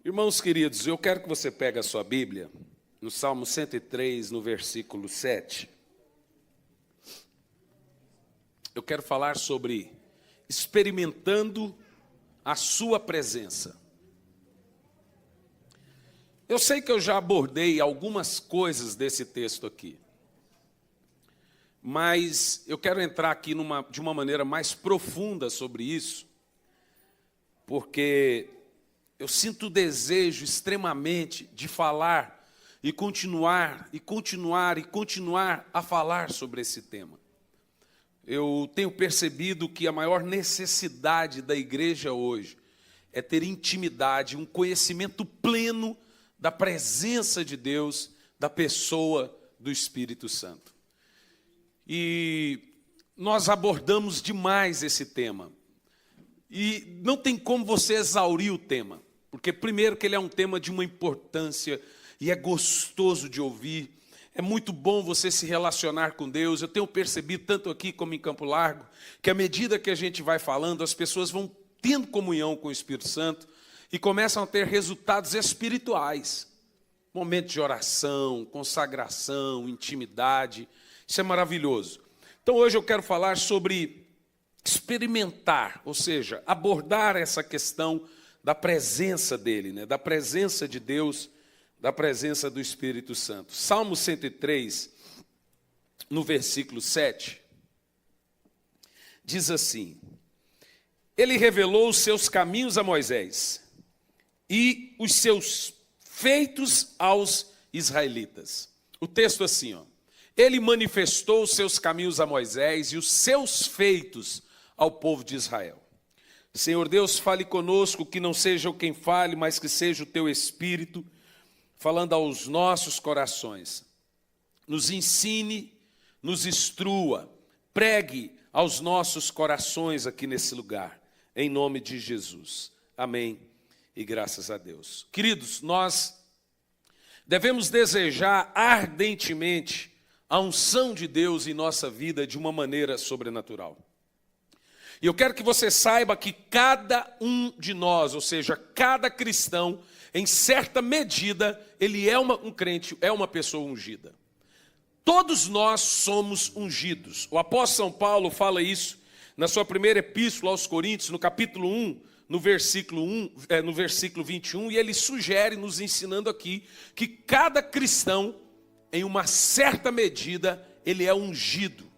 Irmãos queridos, eu quero que você pegue a sua Bíblia, no Salmo 103, no versículo 7. Eu quero falar sobre experimentando a sua presença. Eu sei que eu já abordei algumas coisas desse texto aqui, mas eu quero entrar aqui de uma maneira mais profunda sobre isso, porque eu sinto o desejo extremamente de falar e continuar a falar sobre esse tema. Eu tenho percebido que a maior necessidade da igreja hoje é ter intimidade, um conhecimento pleno da presença de Deus, da pessoa do Espírito Santo. E nós abordamos demais esse tema. E não tem como você exaurir o tema. Porque, primeiro, que ele é um tema de uma importância e é gostoso de ouvir. É muito bom você se relacionar com Deus. Eu tenho percebido, tanto aqui como em Campo Largo, que à medida que a gente vai falando, as pessoas vão tendo comunhão com o Espírito Santo e começam a ter resultados espirituais. Momentos de oração, consagração, intimidade. Isso é maravilhoso. Então, hoje eu quero falar sobre experimentar, ou seja, abordar essa questão da presença dele, né? Da presença de Deus, da presença do Espírito Santo. Salmo 103, no versículo 7, diz assim: Ele revelou os seus caminhos a Moisés e os seus feitos aos israelitas. O texto assim, ó: Ele manifestou os seus caminhos a Moisés e os seus feitos ao povo de Israel. Senhor Deus, fale conosco, que não seja eu quem fale, mas que seja o teu Espírito falando aos nossos corações. Nos ensine, nos instrua, pregue aos nossos corações aqui nesse lugar, em nome de Jesus. Amém e graças a Deus. Queridos, nós devemos desejar ardentemente a unção de Deus em nossa vida de uma maneira sobrenatural. E eu quero que você saiba que cada um de nós, ou seja, cada cristão, em certa medida, ele é um crente, é uma pessoa ungida. Todos nós somos ungidos. O apóstolo São Paulo fala isso na sua primeira epístola aos Coríntios, no capítulo 1, no versículo 21, e ele sugere, nos ensinando aqui, que cada cristão, em uma certa medida, ele é ungido.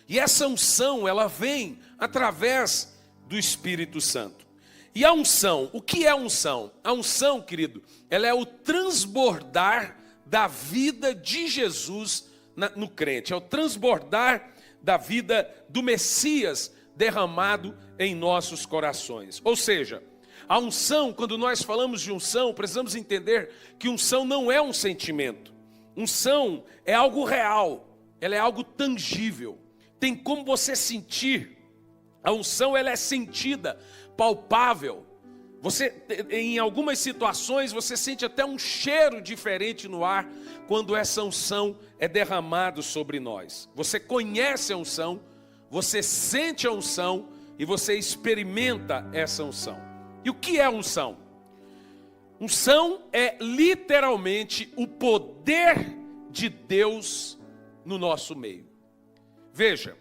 E essa unção, ela vem através do Espírito Santo. E a unção, o que é a unção? A unção, querido, ela é o transbordar da vida de Jesus no crente. É o transbordar da vida do Messias derramado em nossos corações. Ou seja, a unção, quando nós falamos de unção, precisamos entender que unção não é um sentimento. Unção é algo real, ela é algo tangível. Tem como você sentir. A unção, ela é sentida, palpável. Você, em algumas situações, você sente até um cheiro diferente no ar quando essa unção é derramada sobre nós. Você conhece a unção, você sente a unção e você experimenta essa unção. E o que é unção? Unção é literalmente o poder de Deus no nosso meio. Veja,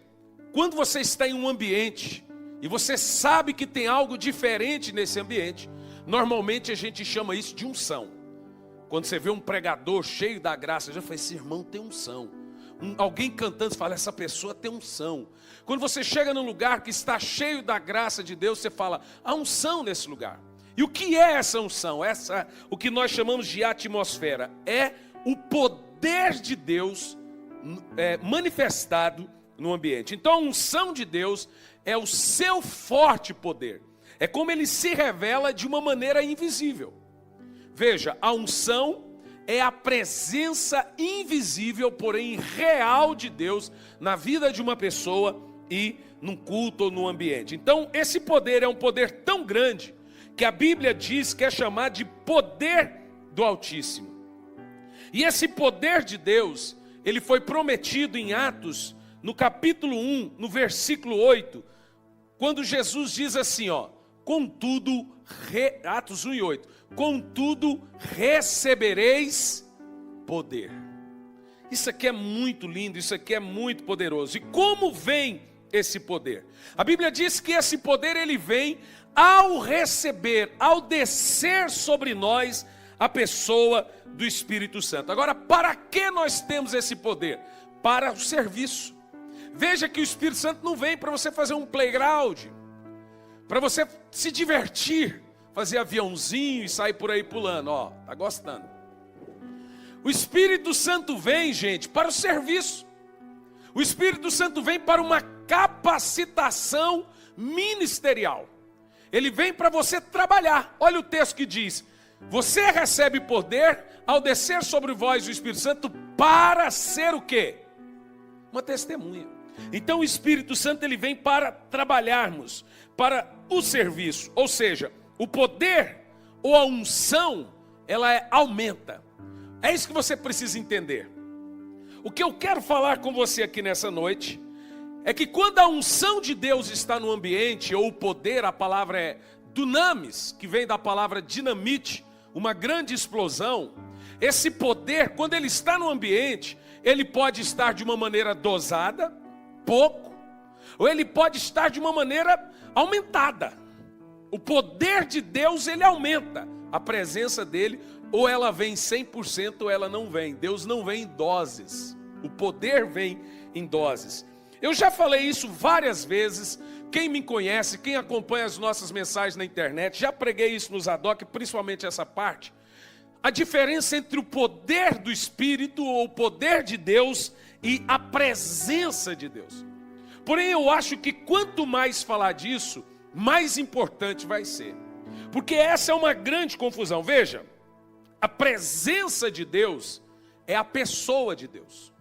quando você está em um ambiente e você sabe que tem algo diferente nesse ambiente, normalmente a gente chama isso de unção. Quando você vê um pregador cheio da graça, já fala, esse irmão tem unção. Alguém cantando, você fala, essa pessoa tem unção. Quando você chega num lugar que está cheio da graça de Deus, você fala, há unção nesse lugar. E o que é essa unção? O que nós chamamos de atmosfera, é o poder de Deus manifestado no ambiente. Então a unção de Deus é o seu forte poder. É como ele se revela de uma maneira invisível. Veja, a unção é a presença invisível, porém real de Deus na vida de uma pessoa e num culto ou num ambiente. Então esse poder é um poder tão grande que a Bíblia diz que é chamado de poder do Altíssimo. E esse poder de Deus, ele foi prometido em Atos, no capítulo 1, no versículo 8, quando Jesus diz assim, ó, contudo, Atos 1 e 8, contudo recebereis poder. Isso aqui é muito lindo, isso aqui é muito poderoso. E como vem esse poder? A Bíblia diz que esse poder ele vem ao receber, ao descer sobre nós a pessoa do Espírito Santo. Agora, para que nós temos esse poder? Para o serviço. Veja que o Espírito Santo não vem para você fazer um playground, para você se divertir, fazer aviãozinho e sair por aí pulando, ó, tá gostando. O Espírito Santo vem, gente, para o serviço. O Espírito Santo vem para uma capacitação ministerial. Ele vem para você trabalhar. Olha o texto que diz: você recebe poder ao descer sobre vós o Espírito Santo para ser o quê? Uma testemunha. Então o Espírito Santo ele vem para trabalharmos, para o serviço. Ou seja, o poder ou a unção, ela aumenta. É isso que você precisa entender. O que eu quero falar com você aqui nessa noite é que quando a unção de Deus está no ambiente, ou o poder, a palavra é dunamis, que vem da palavra dinamite, uma grande explosão. Esse poder, quando ele está no ambiente, ele pode estar de uma maneira dosada, pouco, ou ele pode estar de uma maneira aumentada. O poder de Deus, ele aumenta. A presença dele, ou ela vem 100% ou ela não vem. Deus não vem em doses. O poder vem em doses. Eu já falei isso várias vezes. Quem me conhece, quem acompanha as nossas mensagens na internet, já preguei isso no Zadok, principalmente essa parte. A diferença entre o poder do Espírito, ou o poder de Deus, e a presença de Deus. Porém, eu acho que quanto mais falar disso, mais importante vai ser. Porque essa é uma grande confusão. Veja, a presença de Deus é a pessoa de Deus.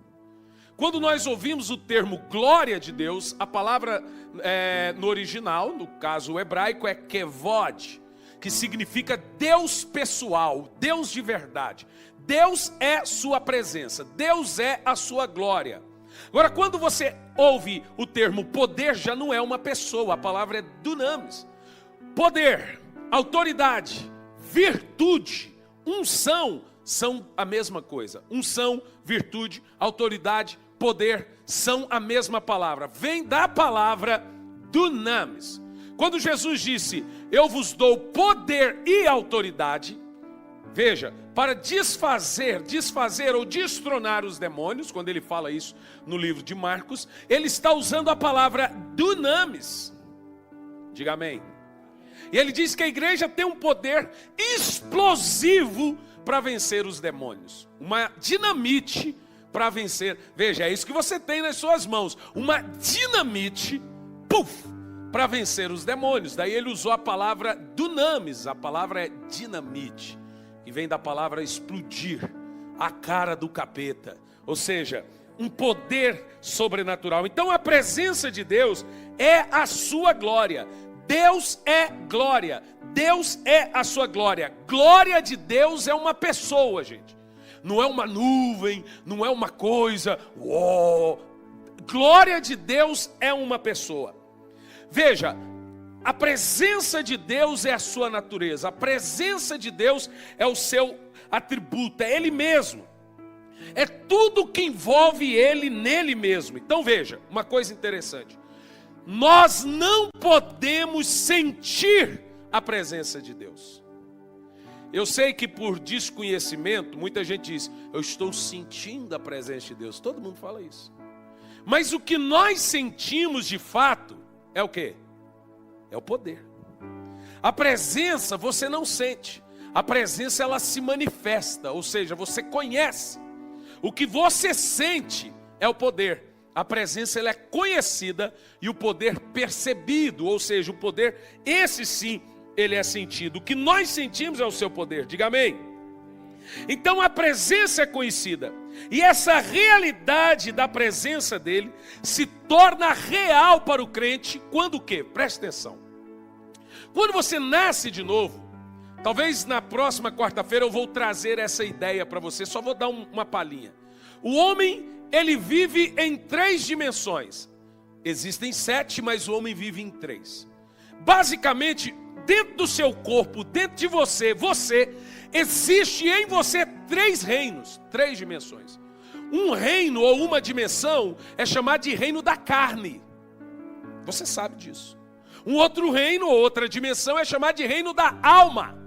Quando nós ouvimos o termo glória de Deus, a palavra no original, no caso o hebraico, é kevod, que significa Deus pessoal, Deus de verdade. Deus é sua presença, Deus é a sua glória. Agora, quando você ouve o termo poder, já não é uma pessoa, a palavra é dunamis. Poder, autoridade, virtude, unção são a mesma coisa. Unção, virtude, autoridade, poder são a mesma palavra. Vem da palavra dunamis. Quando Jesus disse: eu vos dou poder e autoridade, veja, para desfazer ou destronar os demônios, quando ele fala isso no livro de Marcos, ele está usando a palavra dunamis. Diga amém. E ele diz que a igreja tem um poder explosivo para vencer os demônios. Uma dinamite para vencer. Veja, é isso que você tem nas suas mãos. Uma dinamite, para vencer os demônios. Daí ele usou a palavra dunamis. A palavra é dinamite, que vem da palavra explodir, a cara do capeta. Ou seja, um poder sobrenatural. Então a presença de Deus é a sua glória. Deus é glória, Deus é a sua glória. Glória de Deus é uma pessoa, gente. Não é uma nuvem, não é uma coisa. Uou. Glória de Deus é uma pessoa. Veja, a presença de Deus é a sua natureza. A presença de Deus é o seu atributo, é Ele mesmo. É tudo que envolve Ele nele mesmo. Então veja, uma coisa interessante. Nós não podemos sentir a presença de Deus. Eu sei que por desconhecimento, muita gente diz: eu estou sentindo a presença de Deus. Todo mundo fala isso. Mas o que nós sentimos de fato é o quê? É o poder. A presença você não sente. A presença ela se manifesta, ou seja, você conhece. O que você sente é o poder. A presença ela é conhecida e o poder percebido, ou seja, o poder, esse sim, ele é sentido. O que nós sentimos é o seu poder, diga amém. Então a presença é conhecida. E essa realidade da presença dele se torna real para o crente quando o quê? Preste atenção. Quando você nasce de novo, talvez na próxima quarta-feira eu vou trazer essa ideia para você, só vou dar uma palhinha. O homem, ele vive em 3 dimensões. Existem 7, mas o homem vive em 3. Basicamente, dentro do seu corpo, dentro de você, existe em você 3 reinos, 3 dimensões. Um reino ou uma dimensão é chamado de reino da carne. Você sabe disso. Um outro reino ou outra dimensão é chamado de reino da alma.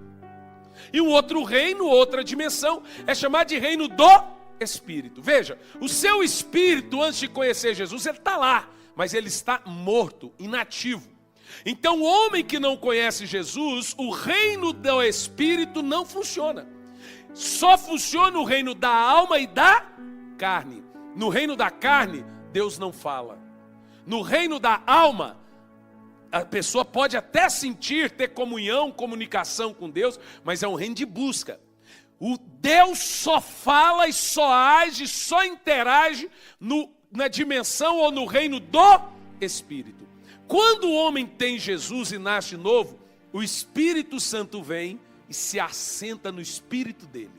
E um outro reino, outra dimensão, é chamado de reino do Espírito. Veja, o seu espírito, antes de conhecer Jesus, ele está lá, mas ele está morto, inativo. Então, o homem que não conhece Jesus, o reino do Espírito não funciona. Só funciona o reino da alma e da carne. No reino da carne, Deus não fala. No reino da alma, a pessoa pode até sentir, ter comunhão, comunicação com Deus, mas é um reino de busca. O Deus só fala e só age, só interage na dimensão ou no reino do Espírito. Quando o homem tem Jesus e nasce de novo, o Espírito Santo vem e se assenta no espírito dele.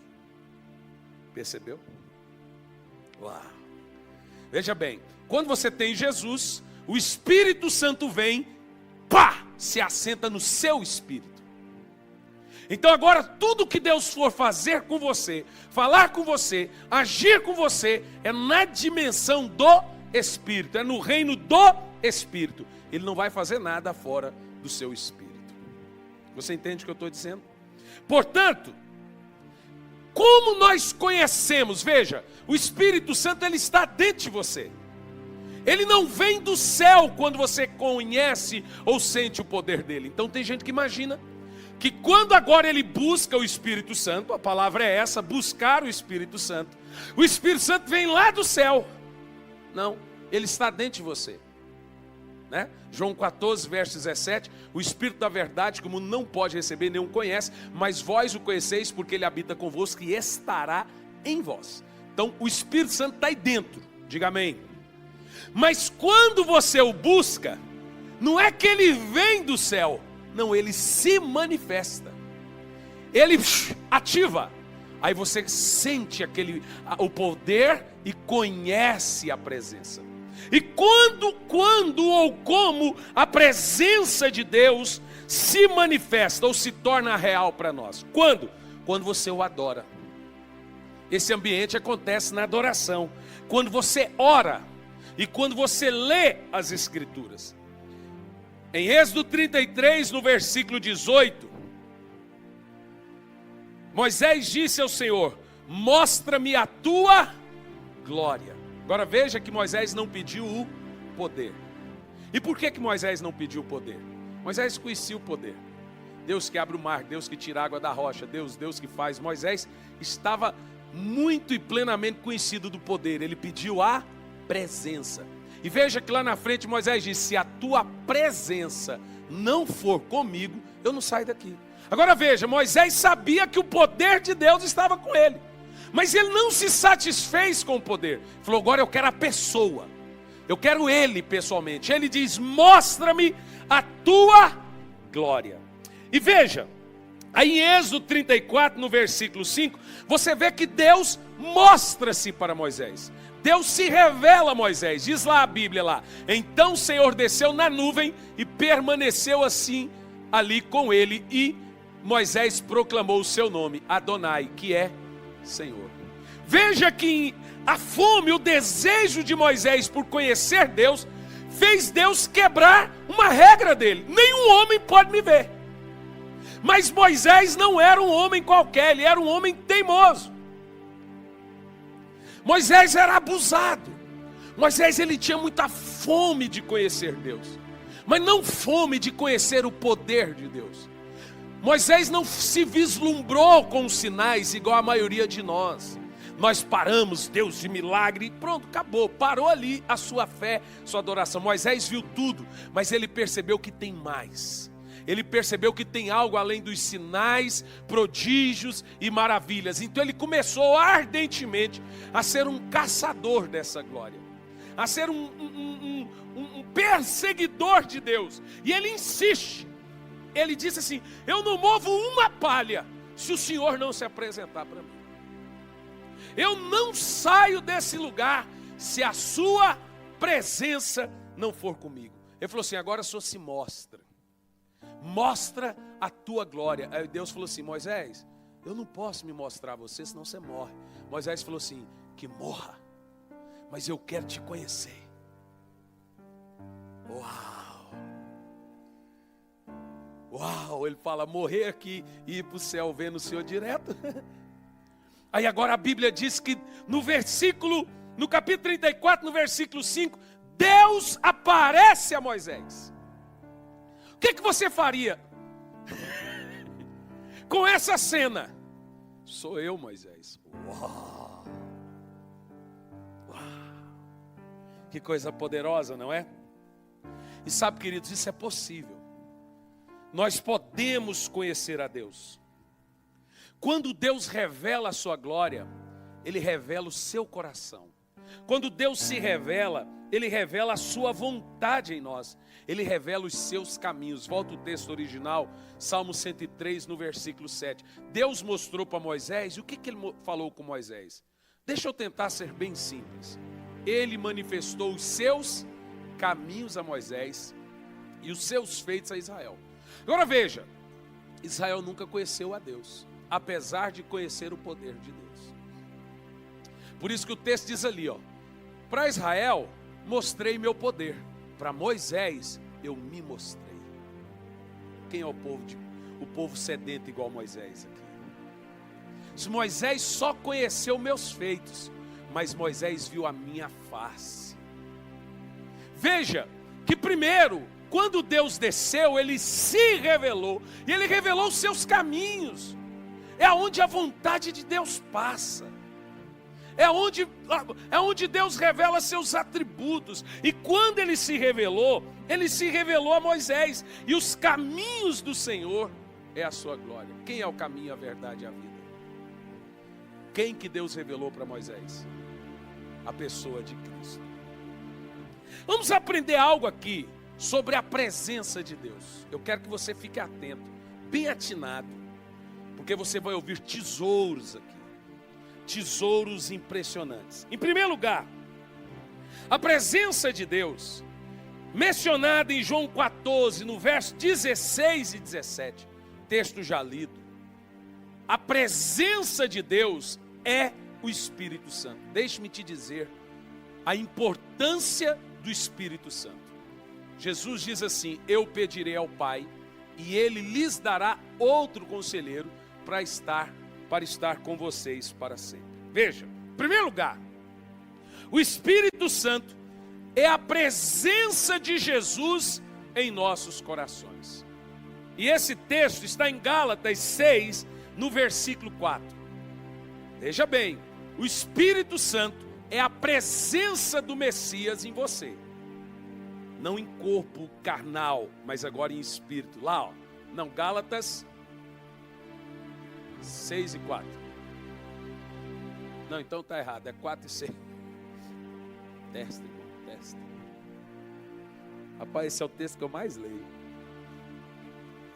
Percebeu? Uau. Veja bem, quando você tem Jesus, o Espírito Santo vem, se assenta no seu espírito. Então agora tudo que Deus for fazer com você, falar com você, agir com você, é na dimensão do Espírito, é no reino do Espírito. Ele não vai fazer nada fora do seu espírito. Você entende o que eu estou dizendo? Portanto, como nós conhecemos, veja, o Espírito Santo ele está dentro de você. Ele não vem do céu quando você conhece ou sente o poder dele. Então tem gente que imagina que quando agora ele busca o Espírito Santo, a palavra é essa, buscar o Espírito Santo Santo vem lá do céu. Não, ele está dentro de você, né? João 14, verso 17, o Espírito da verdade, como não pode receber, nem o conhece, mas vós o conheceis porque ele habita convosco e estará em vós. Então o Espírito Santo está aí dentro, diga amém. Mas quando você o busca, não é que ele vem do céu, não, ele se manifesta, ele ativa, aí você sente o poder e conhece a presença. E quando ou como a presença de Deus se manifesta ou se torna real para nós? Quando você o adora. Esse ambiente acontece na adoração, quando você ora e quando você lê as Escrituras. Em Êxodo 33, no versículo 18, Moisés disse ao Senhor: mostra-me a tua glória. Agora veja que Moisés não pediu o poder. E por que Moisés não pediu o poder? Moisés conhecia o poder. Deus que abre o mar, Deus que tira a água da rocha, Deus que faz. Moisés estava muito e plenamente conhecido do poder. Ele pediu a presença. E veja que lá na frente Moisés disse: se a tua presença não for comigo, eu não saio daqui. Agora veja, Moisés sabia que o poder de Deus estava com ele, mas ele não se satisfez com o poder. Ele falou: agora eu quero a pessoa, eu quero ele pessoalmente. Ele diz: mostra-me a tua glória. E veja, aí em Êxodo 34, no versículo 5, você vê que Deus mostra-se para Moisés. Deus se revela a Moisés. Diz lá a Bíblia lá: então o Senhor desceu na nuvem e permaneceu assim ali com ele, e Moisés proclamou o seu nome, Adonai, que é Senhor. Veja que a fome, o desejo de Moisés por conhecer Deus, fez Deus quebrar uma regra dele: nenhum homem pode me ver. Mas Moisés não era um homem qualquer, ele era um homem teimoso. Moisés era abusado. Moisés ele tinha muita fome de conhecer Deus, mas não fome de conhecer o poder de Deus. Moisés não se vislumbrou com os sinais igual a maioria de nós. Nós paramos, Deus de milagre, e pronto, acabou, parou ali a sua fé, sua adoração. Moisés viu tudo, mas ele percebeu que tem mais. Ele percebeu que tem algo além dos sinais, prodígios e maravilhas. Então ele começou ardentemente a ser um caçador dessa glória, a ser um perseguidor de Deus. E ele insiste, ele disse assim: eu não movo uma palha se o Senhor não se apresentar para mim. Eu não saio desse lugar se a sua presença não for comigo. Ele falou assim: agora o Senhor se mostra. Mostra a tua glória. Aí Deus falou assim: Moisés, eu não posso me mostrar a você, senão você morre. Moisés falou assim: que morra, mas eu quero te conhecer. Uau! Uau! Ele fala: morrer aqui e ir para o céu vendo o Senhor direto. Aí agora a Bíblia diz que no capítulo 34, no versículo 5, Deus aparece a Moisés. O que você faria com essa cena? Sou eu, Moisés. Uau! Uau! Que coisa poderosa, não é? E sabe, queridos, isso é possível. Nós podemos conhecer a Deus. Quando Deus revela a sua glória, Ele revela o seu coração. Quando Deus se revela, Ele revela a sua vontade em nós. Ele revela os seus caminhos. Volta o texto original, Salmo 103, no versículo 7. Deus mostrou para Moisés, e o que Ele falou com Moisés? Deixa eu tentar ser bem simples. Ele manifestou os seus caminhos a Moisés e os seus feitos a Israel. Agora veja, Israel nunca conheceu a Deus, apesar de conhecer o poder de Deus. Por isso que o texto diz ali, para Israel mostrei meu poder, para Moisés eu me mostrei. Quem é o povo sedento igual Moisés aqui? Se Moisés só conheceu meus feitos, mas Moisés viu a minha face. Veja que primeiro, quando Deus desceu, Ele se revelou, e Ele revelou os seus caminhos. É onde a vontade de Deus passa. É onde Deus revela seus atributos. E quando Ele se revelou a Moisés. E os caminhos do Senhor é a sua glória. Quem é o caminho, a verdade e a vida? Quem que Deus revelou para Moisés? A pessoa de Cristo. Vamos aprender algo aqui sobre a presença de Deus. Eu quero que você fique atento, bem atinado, porque você vai ouvir tesouros aqui. Tesouros impressionantes. Em primeiro lugar, a presença de Deus, mencionada em João 14, no verso 16 e 17, texto já lido. A presença de Deus é o Espírito Santo. Deixe-me te dizer a importância do Espírito Santo. Jesus diz assim: eu pedirei ao Pai, e Ele lhes dará outro conselheiro para estar com vocês para sempre. Veja, em primeiro lugar, o Espírito Santo é a presença de Jesus em nossos corações. E esse texto está em Gálatas 6, no versículo 4. Veja bem, o Espírito Santo é a presença do Messias em você. Não em corpo carnal, mas agora em espírito. Lá, não, Gálatas 6 e 4. Não, então está errado, é 4 e 6. Testa, irmão, testa. Rapaz, esse é o texto que eu mais leio.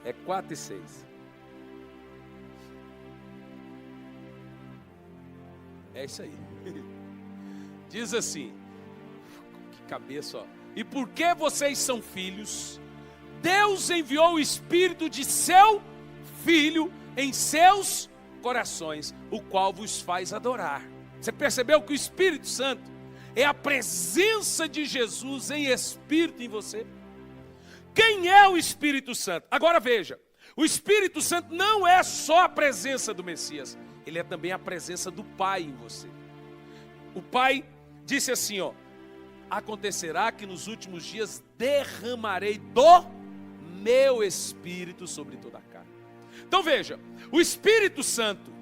É 4 e 6. É isso aí. Diz assim, que cabeça, ó. E porque vocês são filhos, Deus enviou o Espírito de seu Filho em seus corações, o qual vos faz adorar. Você percebeu que o Espírito Santo é a presença de Jesus em Espírito em você? Quem é o Espírito Santo? Agora veja, o Espírito Santo não é só a presença do Messias, ele é também a presença do Pai em você. O Pai disse assim, acontecerá que nos últimos dias derramarei do meu Espírito sobre toda a carne. Então veja, o Espírito Santo,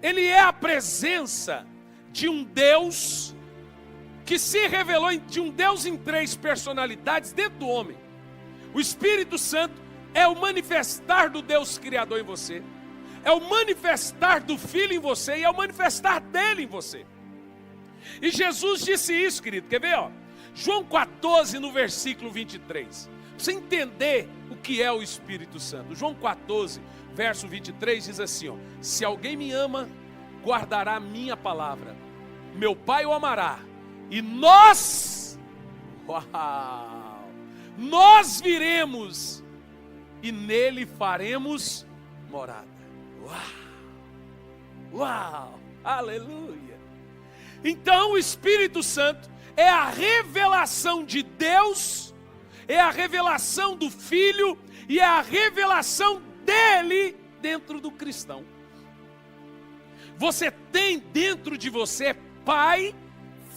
ele é a presença de um Deus que se revelou, de um Deus em 3 personalidades dentro do homem. O Espírito Santo é o manifestar do Deus Criador em você, é o manifestar do Filho em você e é o manifestar dele em você. E Jesus disse isso, querido, quer ver? João 14, no versículo 23. Para você entender o que é o Espírito Santo. João 14, verso 23 diz assim, se alguém me ama, guardará a minha palavra. Meu Pai o amará. E nós viremos e nele faremos morada. Uau! Uau! Aleluia! Então o Espírito Santo é a revelação de Deus, é a revelação do Filho e é a revelação dele dentro do cristão. Você tem dentro de você Pai,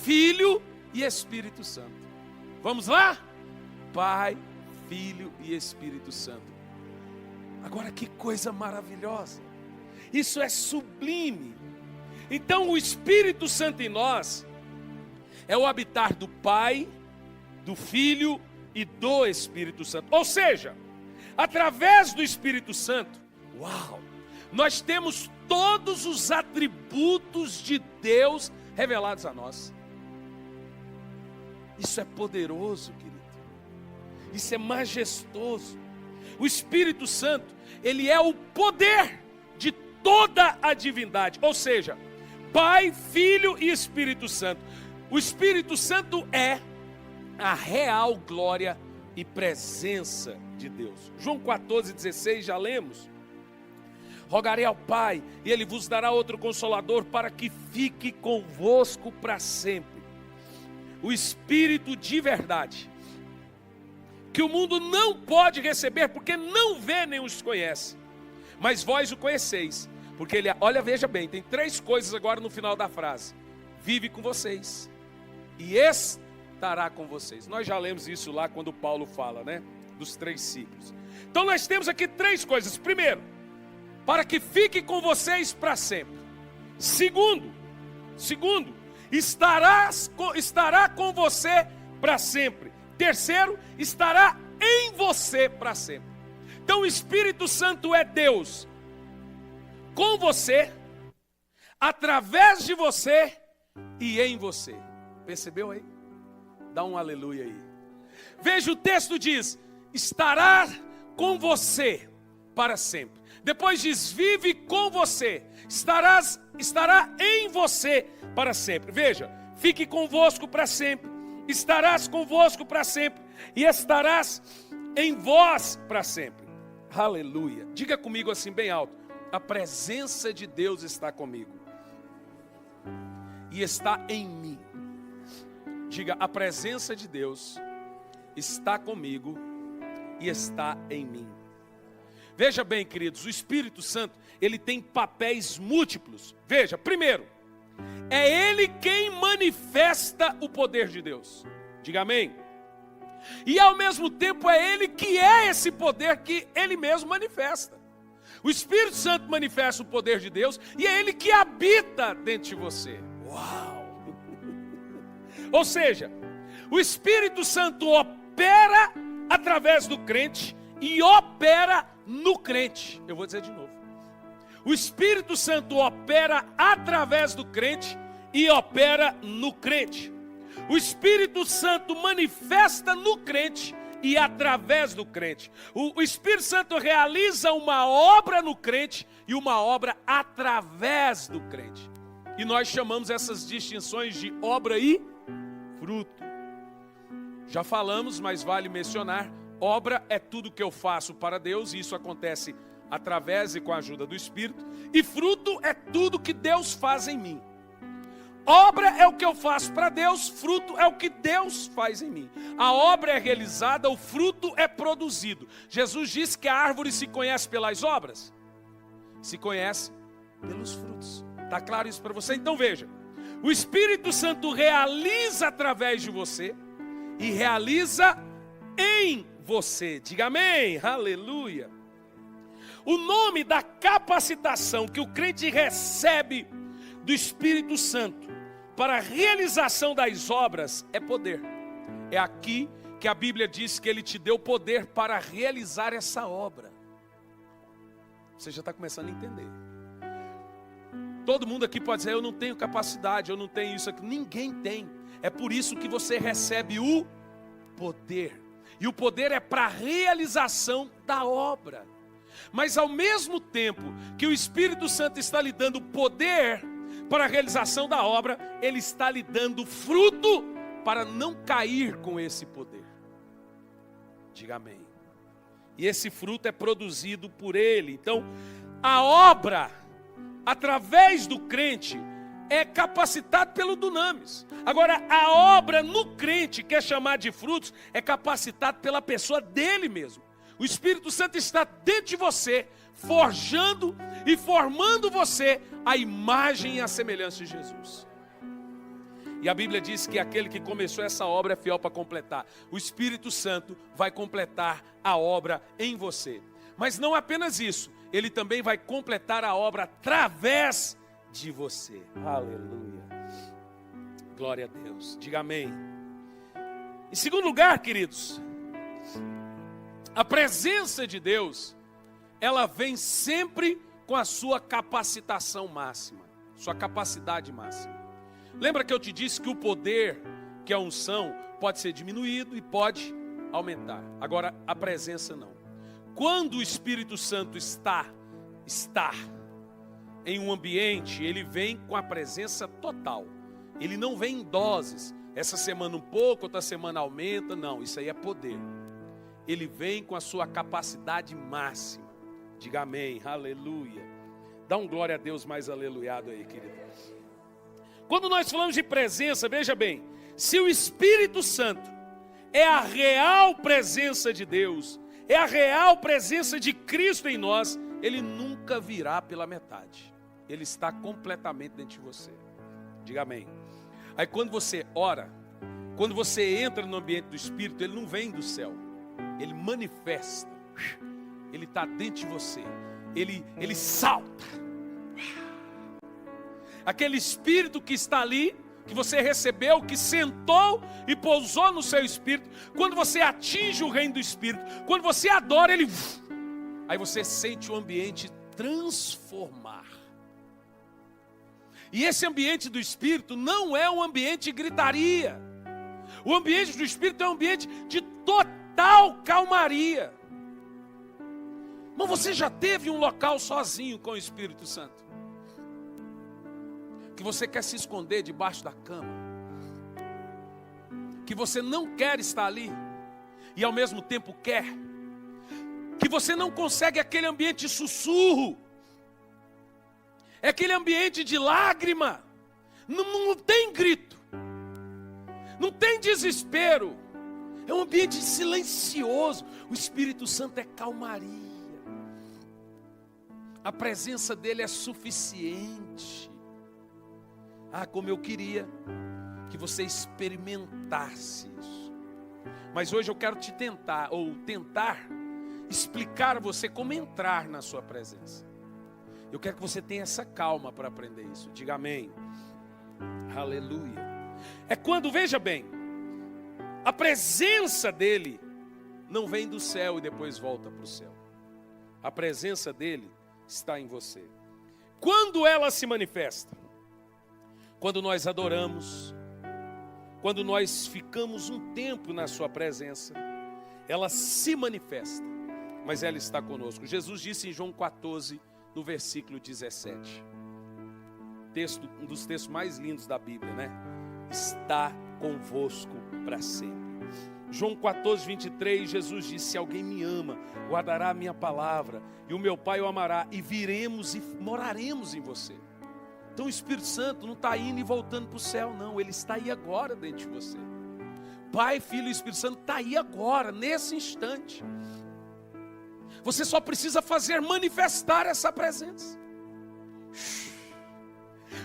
Filho e Espírito Santo. Vamos lá? Pai, Filho e Espírito Santo. Agora que coisa maravilhosa. Isso é sublime. Então o Espírito Santo em nós é o habitar do Pai, do Filho e do Espírito Santo. Ou seja, através do Espírito Santo, uau, nós temos todos os atributos de Deus revelados a nós. Isso é poderoso, querido. Isso é majestoso. O Espírito Santo, ele é o poder de toda a divindade. Ou seja, Pai, Filho e Espírito Santo. O Espírito Santo é a real glória e presença de Deus. João 14,16, já lemos. Rogarei ao Pai, e Ele vos dará outro Consolador, para que fique convosco para sempre. O Espírito de verdade, que o mundo não pode receber, porque não vê nem os conhece. Mas vós o conheceis, porque Ele, olha, veja bem, tem 3 coisas agora no final da frase. Vive com vocês, e estará com vocês. Nós já lemos isso lá quando Paulo fala, né? Dos 3 ciclos. Então nós temos aqui 3 coisas. Primeiro, para que fique com vocês para sempre. Segundo, estará com você para sempre. Terceiro, estará em você para sempre. Então o Espírito Santo é Deus com você, através de você e em você. Percebeu aí? Dá um aleluia aí. Veja, o texto diz: estará com você para sempre. Depois diz: vive com você, estará em você para sempre. Veja, fique convosco para sempre, estarás convosco para sempre e estarás em vós para sempre. Aleluia. Diga comigo assim bem alto: a presença de Deus está comigo e está em mim. Diga: a presença de Deus está comigo e está em mim. Veja bem, queridos, o Espírito Santo, ele tem papéis múltiplos. Veja, primeiro, é ele quem manifesta o poder de Deus. Diga amém. E ao mesmo tempo é ele que é esse poder que ele mesmo manifesta. O Espírito Santo manifesta o poder de Deus e é ele que habita dentro de você. Uau! Ou seja, o Espírito Santo opera através do crente e opera no crente. Eu vou dizer de novo. O Espírito Santo opera através do crente e opera no crente. O Espírito Santo manifesta no crente e através do crente. O Espírito Santo realiza uma obra no crente e uma obra através do crente. E nós chamamos essas distinções de obra e fruto. Já falamos, mas vale mencionar: obra é tudo que eu faço para Deus, e isso acontece através e com a ajuda do Espírito. E fruto é tudo que Deus faz em mim. Obra é o que eu faço para Deus, fruto é o que Deus faz em mim. A obra é realizada, o fruto é produzido. Jesus disse que a árvore se conhece pelas obras, se conhece pelos frutos. Está claro isso para você? Então veja, o Espírito Santo realiza através de você e realiza em você. Diga amém, aleluia. O nome da capacitação que o crente recebe do Espírito Santo para a realização das obras é poder. É aqui que a Bíblia diz que Ele te deu poder para realizar essa obra. Você já está começando a entender. Todo mundo aqui pode dizer: eu não tenho capacidade, eu não tenho isso aqui. Ninguém tem. É por isso que você recebe o poder. E o poder é para a realização da obra. Mas ao mesmo tempo que o Espírito Santo está lhe dando poder para a realização da obra, Ele está lhe dando fruto para não cair com esse poder. Diga amém. E esse fruto é produzido por Ele. Então, a obra, através do crente, é capacitada pelo dunamis. Agora, a obra no crente, que é chamada de frutos, é capacitada pela pessoa dele mesmo. O Espírito Santo está dentro de você, forjando e formando você a imagem e a semelhança de Jesus. E a Bíblia diz que aquele que começou essa obra é fiel para completar. O Espírito Santo vai completar a obra em você. Mas não apenas isso, ele também vai completar a obra através de você. Aleluia. Glória a Deus. Diga amém. Em segundo lugar, queridos, a presença de Deus, ela vem sempre com a sua capacitação máxima, sua capacidade máxima. Lembra que eu te disse que o poder, que é a unção, pode ser diminuído e pode aumentar. Agora, a presença não. Quando o Espírito Santo está em um ambiente, ele vem com a presença total. Ele não vem em doses. Essa semana um pouco, outra semana aumenta. Não, isso aí é poder. Ele vem com a sua capacidade máxima. Diga amém, aleluia. Dá um glória a Deus mais aleluiado aí, querido. Quando nós falamos de presença, veja bem, se o Espírito Santo é a real presença de Deus, é a real presença de Cristo em nós, ele nunca virá pela metade. Ele está completamente dentro de você. Diga amém. Aí quando você ora, quando você entra no ambiente do Espírito, ele não vem do céu. Ele manifesta. Ele está dentro de você. Ele salta. Aquele Espírito que está ali, que você recebeu, que sentou e pousou no seu espírito. Quando você atinge o reino do Espírito, quando você adora, ele... Aí você sente o ambiente transformar. E esse ambiente do Espírito não é um ambiente de gritaria. O ambiente do Espírito é um ambiente de total calmaria. Mas você já teve um local sozinho com o Espírito Santo? Que você quer se esconder debaixo da cama, que você não quer estar ali, e ao mesmo tempo quer, que você não consegue aquele ambiente de sussurro, é aquele ambiente de lágrima, não tem grito, não tem desespero, é um ambiente silencioso. O Espírito Santo é calmaria, a presença dele é suficiente. Ah, como eu queria que você experimentasse isso. Mas hoje eu quero te tentar explicar a você como entrar na sua presença. Eu quero que você tenha essa calma para aprender isso. Diga amém. Aleluia. É quando, veja bem, a presença dele não vem do céu e depois volta para o céu. A presença dele está em você. Quando ela se manifesta? Quando nós adoramos, quando nós ficamos um tempo na sua presença, ela se manifesta, mas ela está conosco. Jesus disse em João 14, no versículo 17, um dos textos mais lindos da Bíblia, né? Está convosco para sempre. João 14, 23, Jesus disse: se alguém me ama, guardará a minha palavra, e o meu Pai o amará, e viremos e moraremos em você. Então o Espírito Santo não está indo e voltando para o céu, não. Ele está aí agora dentro de você. Pai, Filho e Espírito Santo está aí agora, nesse instante. Você só precisa fazer manifestar essa presença.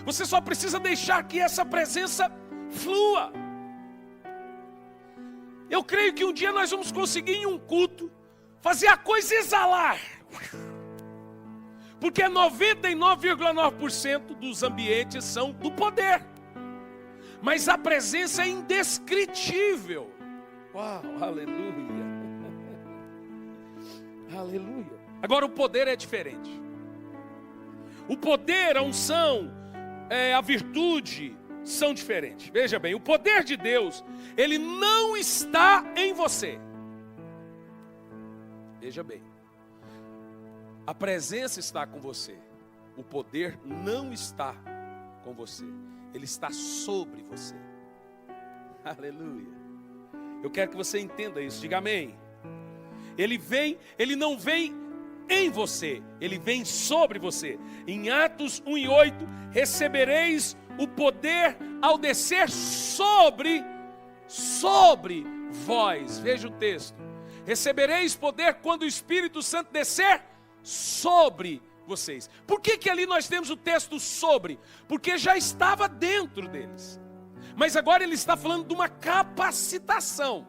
Você só precisa deixar que essa presença flua. Eu creio que um dia nós vamos conseguir em um culto fazer a coisa exalar. Porque 99,9% dos ambientes são do poder. Mas a presença é indescritível. Uau, aleluia. Aleluia. Agora o poder é diferente. O poder, a unção, a virtude são diferentes. Veja bem, o poder de Deus, ele não está em você. Veja bem. A presença está com você. O poder não está com você. Ele está sobre você. Aleluia. Eu quero que você entenda isso. Diga amém. Ele não vem em você, ele vem sobre você. Em Atos 1:8, recebereis o poder ao descer sobre vós. Veja o texto. Recebereis poder quando o Espírito Santo descer sobre vocês. Por que ali nós temos o texto sobre? Porque já estava dentro deles. Mas agora ele está falando de uma capacitação,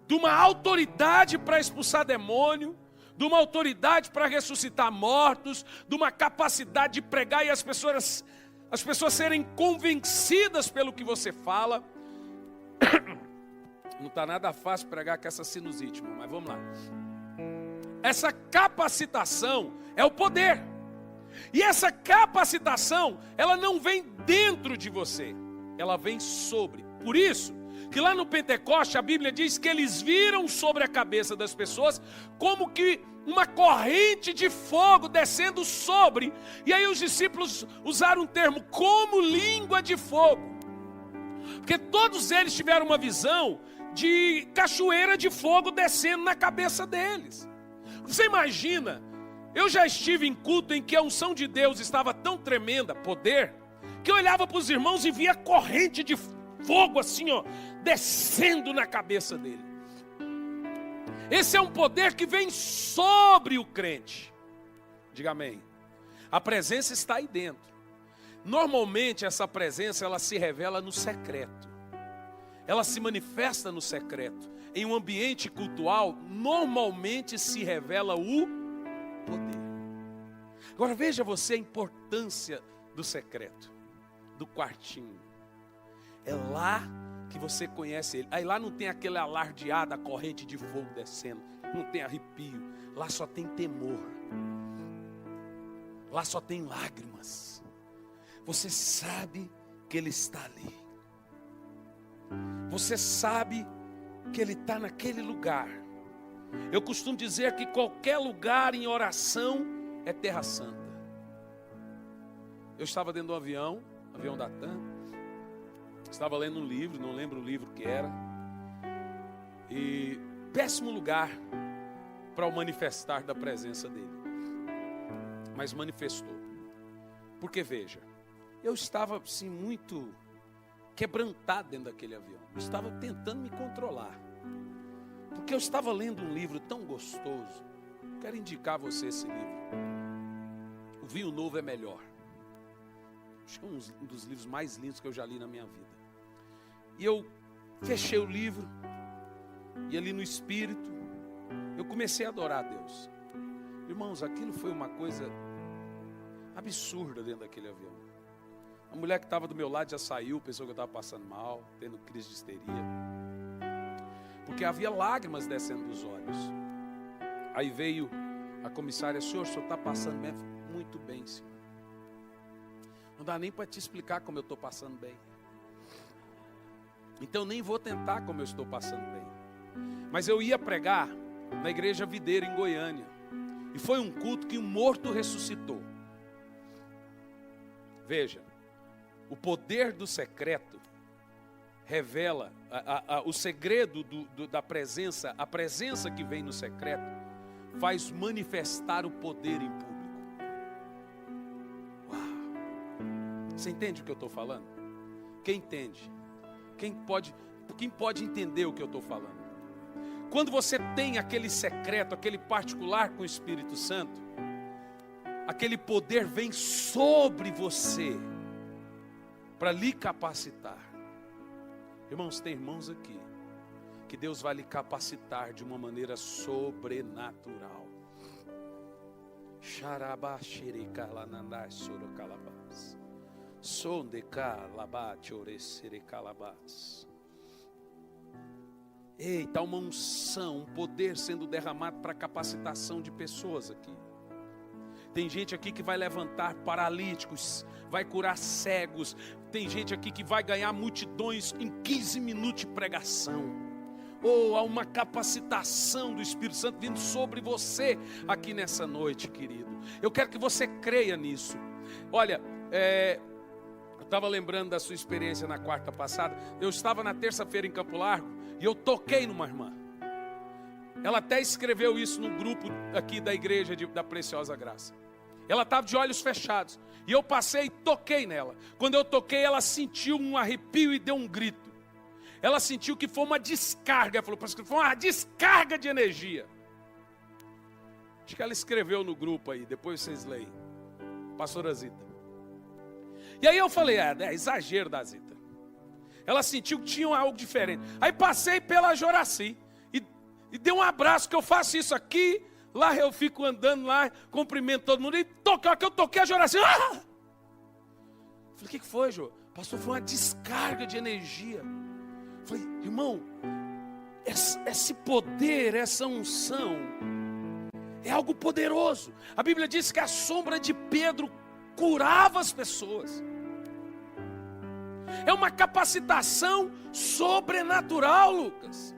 de uma autoridade para expulsar demônio, de uma autoridade para ressuscitar mortos, de uma capacidade de pregar e as pessoas serem convencidas pelo que você fala. Não está nada fácil pregar com essa sinusite, mas vamos lá. Essa capacitação é o poder. E essa capacitação, ela não vem dentro de você, ela vem sobre. Por isso que lá no Pentecoste a Bíblia diz que eles viram sobre a cabeça das pessoas como que uma corrente de fogo descendo sobre. E aí os discípulos usaram um termo como língua de fogo. Porque todos eles tiveram uma visão de cachoeira de fogo descendo na cabeça deles. Você imagina, eu já estive em culto em que a unção de Deus estava tão tremenda, poder, que eu olhava para os irmãos e via corrente de fogo assim, ó, descendo na cabeça dele. Esse é um poder que vem sobre o crente. Diga amém. A presença está aí dentro. Normalmente essa presença ela se revela no secreto. Ela se manifesta no secreto. Em um ambiente cultual, normalmente se revela o poder. Agora veja você a importância do secreto, do quartinho. É lá que você conhece ele. Aí lá não tem aquele alardeado, a corrente de fogo descendo. Não tem arrepio. Lá só tem temor. Lá só tem lágrimas. Você sabe que ele está ali. Você sabe que ele está naquele lugar. Eu costumo dizer que qualquer lugar em oração é terra santa. Eu estava dentro do avião da TAM. Estava lendo um livro, não lembro o livro que era. E péssimo lugar para o manifestar da presença dele. Mas manifestou. Porque veja, eu estava assim muito quebrantado dentro daquele avião. Eu estava tentando me controlar. Porque eu estava lendo um livro tão gostoso. Quero indicar a você esse livro. O Vinho Novo é Melhor. Acho que é um dos livros mais lindos que eu já li na minha vida. E eu fechei o livro. E ali no Espírito, eu comecei a adorar a Deus. Irmãos, aquilo foi uma coisa absurda dentro daquele avião. A mulher que estava do meu lado já saiu, pensou que eu estava passando mal, tendo crise de histeria. Porque havia lágrimas descendo dos olhos. Aí veio a comissária: senhor está passando bem? Muito bem, senhor. Não dá nem para te explicar como eu estou passando bem. Então nem vou tentar como eu estou passando bem. Mas eu ia pregar na igreja Videira em Goiânia. E foi um culto que um morto ressuscitou. Veja, o poder do secreto revela o segredo da presença. A presença que vem no secreto faz manifestar o poder em público. Uau! Você entende o que eu estou falando? Quem entende? Quem pode entender o que eu estou falando? Quando você tem aquele secreto, aquele particular com o Espírito Santo, aquele poder vem sobre você para lhe capacitar. Irmãos, tem irmãos aqui que Deus vai lhe capacitar de uma maneira sobrenatural. Xarabá xericalalandá sorocalabás. Sondecalabá chorecericalabás. Eita, uma unção, um poder sendo derramado para capacitação de pessoas aqui. Tem gente aqui que vai levantar paralíticos, vai curar cegos. Tem gente aqui que vai ganhar multidões em 15 minutos de pregação. Ou há uma capacitação do Espírito Santo vindo sobre você aqui nessa noite, querido. Eu quero que você creia nisso. Olha, eu estava lembrando da sua experiência na quarta passada. Eu estava na terça-feira em Campo Largo e eu toquei numa irmã. Ela até escreveu isso no grupo aqui da igreja da Preciosa Graça. Ela estava de olhos fechados. E eu passei e toquei nela. Quando eu toquei, ela sentiu um arrepio e deu um grito. Ela sentiu que foi uma descarga. Ela falou, pastor, foi uma descarga de energia. Acho que ela escreveu no grupo aí, depois vocês leem. Pastora Zita. E aí eu falei, é exagero da Zita. Ela sentiu que tinha algo diferente. Aí passei pela Joraci e dei um abraço, que eu faço isso aqui. Lá eu fico andando lá, cumprimento todo mundo. E toquei, que eu toquei a Joraci. Ah! Falei, o que foi, Jô? Pastor, foi uma descarga de energia. Falei, irmão, esse poder, essa unção, é algo poderoso. A Bíblia diz que a sombra de Pedro curava as pessoas. É uma capacitação sobrenatural, Lucas.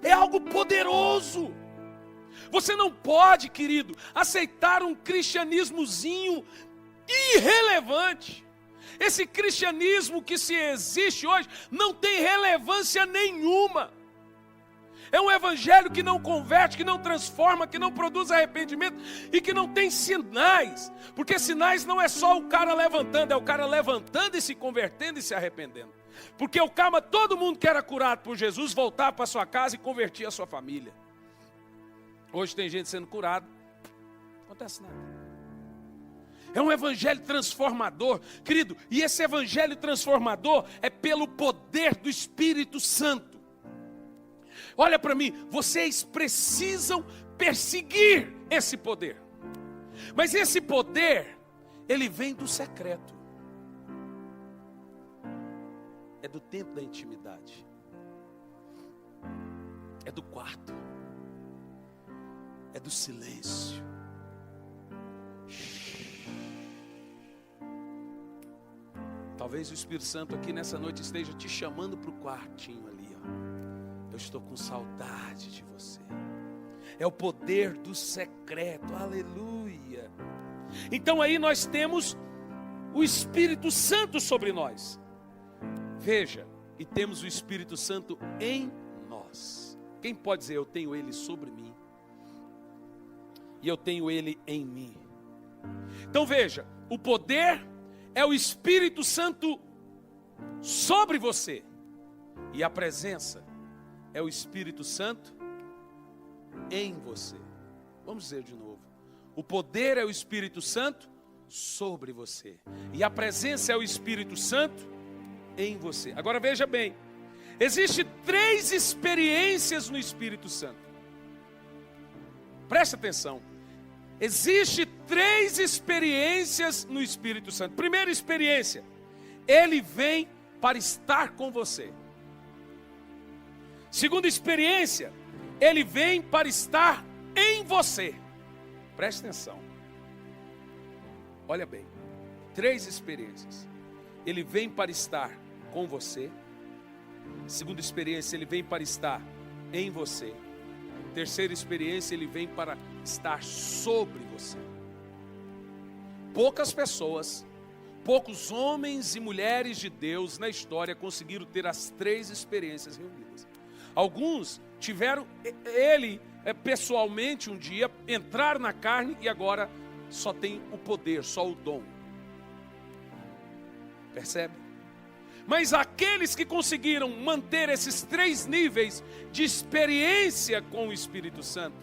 É algo poderoso. Você não pode, querido, aceitar um cristianismozinho irrelevante. Esse cristianismo que se existe hoje não tem relevância nenhuma. É um evangelho que não converte, que não transforma, que não produz arrependimento e que não tem sinais. Porque sinais não é só o cara levantando, é o cara levantando e se convertendo e se arrependendo. Porque o cara, todo mundo que era curado por Jesus, voltava para sua casa e convertia a sua família. Hoje tem gente sendo curada, não acontece nada. É um evangelho transformador, querido, e esse evangelho transformador é pelo poder do Espírito Santo. Olha para mim, vocês precisam perseguir esse poder. Mas esse poder, ele vem do secreto. É do tempo da intimidade. É do quarto. É do silêncio. Talvez o Espírito Santo aqui nessa noite esteja te chamando para o quartinho ali, ó. Eu estou com saudade de você. É o poder do secreto, aleluia. Então aí nós temos o Espírito Santo sobre nós. Veja, e temos o Espírito Santo em nós. Quem pode dizer, eu tenho ele sobre mim? E eu tenho ele em mim. Então veja, o poder é o Espírito Santo sobre você. E a presença é o Espírito Santo em você. Vamos dizer de novo. O poder é o Espírito Santo sobre você. E a presença é o Espírito Santo em você. Agora veja bem. Existem 3 experiências no Espírito Santo. Preste atenção. Existem 3 experiências no Espírito Santo. Primeira experiência. Ele vem para estar com você. Segunda experiência, ele vem para estar em você. Preste atenção. Olha bem. 3 experiências. Ele vem para estar com você. Segunda experiência, ele vem para estar em você. Terceira experiência, ele vem para estar sobre você. Poucas pessoas, poucos homens e mulheres de Deus na história conseguiram ter as 3 experiências reunidas. Alguns tiveram ele pessoalmente um dia, entrar na carne e agora só tem o poder, só o dom. Percebe? Mas aqueles que conseguiram manter esses 3 níveis de experiência com o Espírito Santo,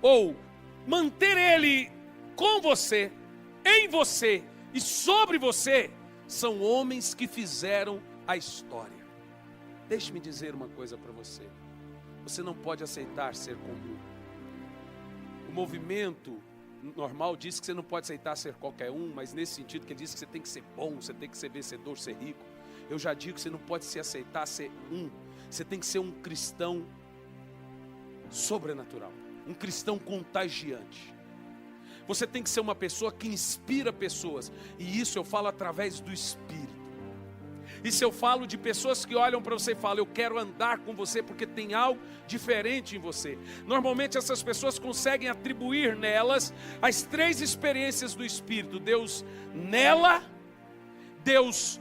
ou manter ele com você, em você e sobre você, são homens que fizeram a história. Deixe-me dizer uma coisa para você. Você não pode aceitar ser comum. O movimento normal diz que você não pode aceitar ser qualquer um, mas nesse sentido que ele diz que você tem que ser bom, você tem que ser vencedor, ser rico. Eu já digo que você não pode se aceitar ser um. Você tem que ser um cristão sobrenatural, um cristão contagiante. Você tem que ser uma pessoa que inspira pessoas, e isso eu falo através do Espírito. Isso eu falo de pessoas que olham para você e falam, eu quero andar com você porque tem algo diferente em você. Normalmente essas pessoas conseguem atribuir nelas as 3 experiências do Espírito. Deus nela, Deus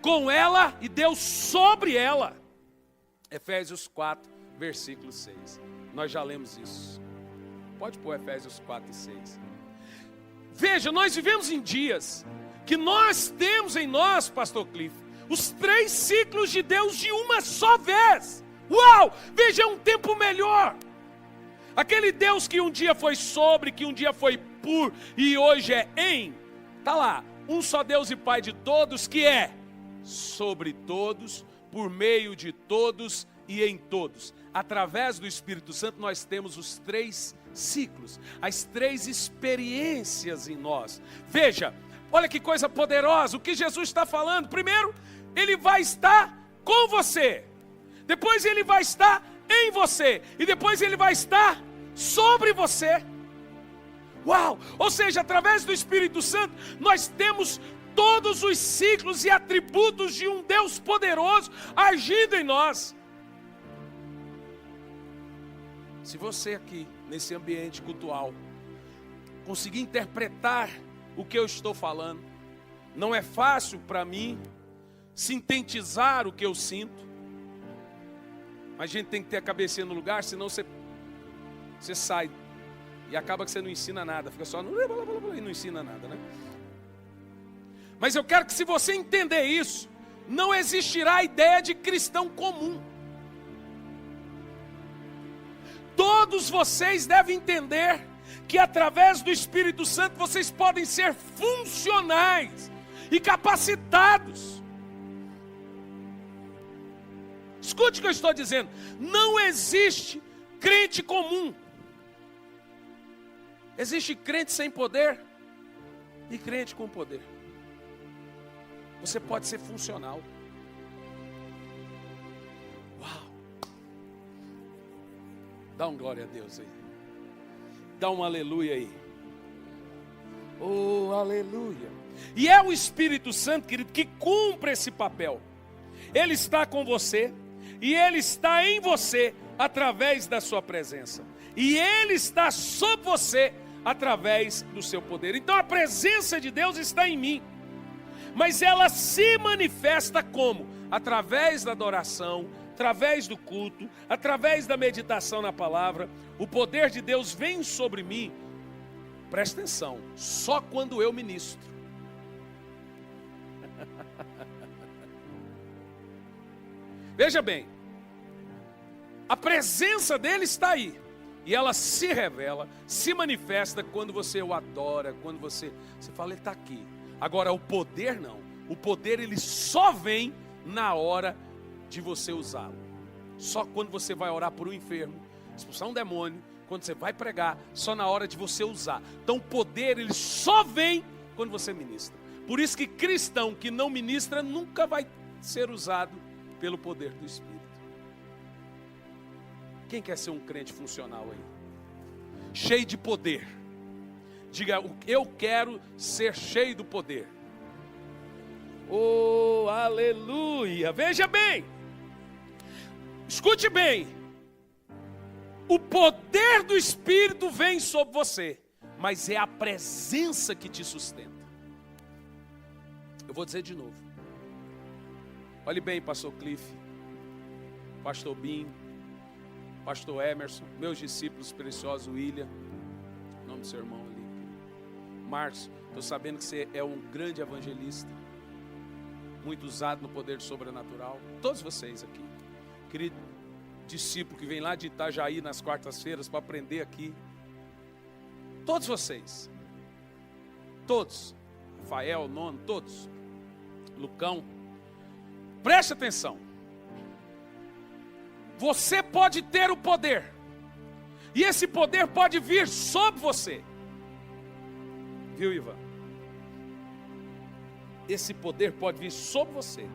com ela e Deus sobre ela. Efésios 4, versículo 6. Nós já lemos isso. Pode pôr Efésios 4 e 6. Veja, nós vivemos em dias que nós temos em nós, pastor Cliff, os 3 ciclos de Deus de uma só vez. Uau! Veja, é um tempo melhor. Aquele Deus que um dia foi sobre, que um dia foi por e hoje é em. Está lá, um só Deus e Pai de todos, que é sobre todos, por meio de todos e em todos. Através do Espírito Santo nós temos os 3 ciclos, as 3 experiências em nós. Veja, olha que coisa poderosa, o que Jesus está falando. Primeiro, Ele vai estar com você. Depois Ele vai estar em você. E depois Ele vai estar sobre você. Uau! Ou seja, através do Espírito Santo, nós temos todos os ciclos e atributos de um Deus poderoso agindo em nós. Se você aqui, nesse ambiente cultual, conseguir interpretar o que eu estou falando, não é fácil para mim sintetizar o que eu sinto, mas a gente tem que ter a cabecinha no lugar, senão você sai e acaba que você não ensina nada, fica só e não ensina nada, né? Mas eu quero que, se você entender isso, não existirá a ideia de cristão comum. Todos vocês devem entender que através do Espírito Santo vocês podem ser funcionais e capacitados. Escute o que eu estou dizendo. Não existe crente comum. Existe crente sem poder e crente com poder. Você pode ser funcional. Uau! Dá um glória a Deus aí. Dá um aleluia aí. Oh, aleluia. E é o Espírito Santo, querido, que cumpre esse papel. Ele está com você e Ele está em você através da sua presença. E Ele está sobre você através do seu poder. Então a presença de Deus está em mim. Mas ela se manifesta como? Através da adoração, através do culto, através da meditação na palavra. O poder de Deus vem sobre mim, presta atenção, só quando eu ministro. Veja bem, a presença dele está aí, e ela se revela, se manifesta quando você o adora, quando você fala, ele está aqui. Agora o poder não, o poder ele só vem na hora de você usá-lo. Só quando você vai orar por um enfermo, expulsar um demônio, quando você vai pregar, só na hora de você usar. Então o poder ele só vem quando você ministra. Por isso que cristão que não ministra nunca vai ser usado pelo poder do Espírito. Quem quer ser um crente funcional aí? Cheio de poder. Diga, eu quero ser cheio do poder. Oh, aleluia. Veja bem. Escute bem. O poder do Espírito vem sobre você, mas é a presença que te sustenta. Eu vou dizer de novo. Olhe bem, pastor Cliff, pastor Bim, pastor Emerson, meus discípulos preciosos, William, o nome do seu irmão ali, Márcio, estou sabendo que você é um grande evangelista, muito usado no poder sobrenatural. Todos vocês aqui, querido discípulo que vem lá de Itajaí nas quartas-feiras para aprender aqui, todos vocês, todos, Rafael, Nono, todos, Lucão, preste atenção. Você pode ter o poder, e esse poder pode vir sobre você. Viu, Ivan? Esse poder pode vir sobre você,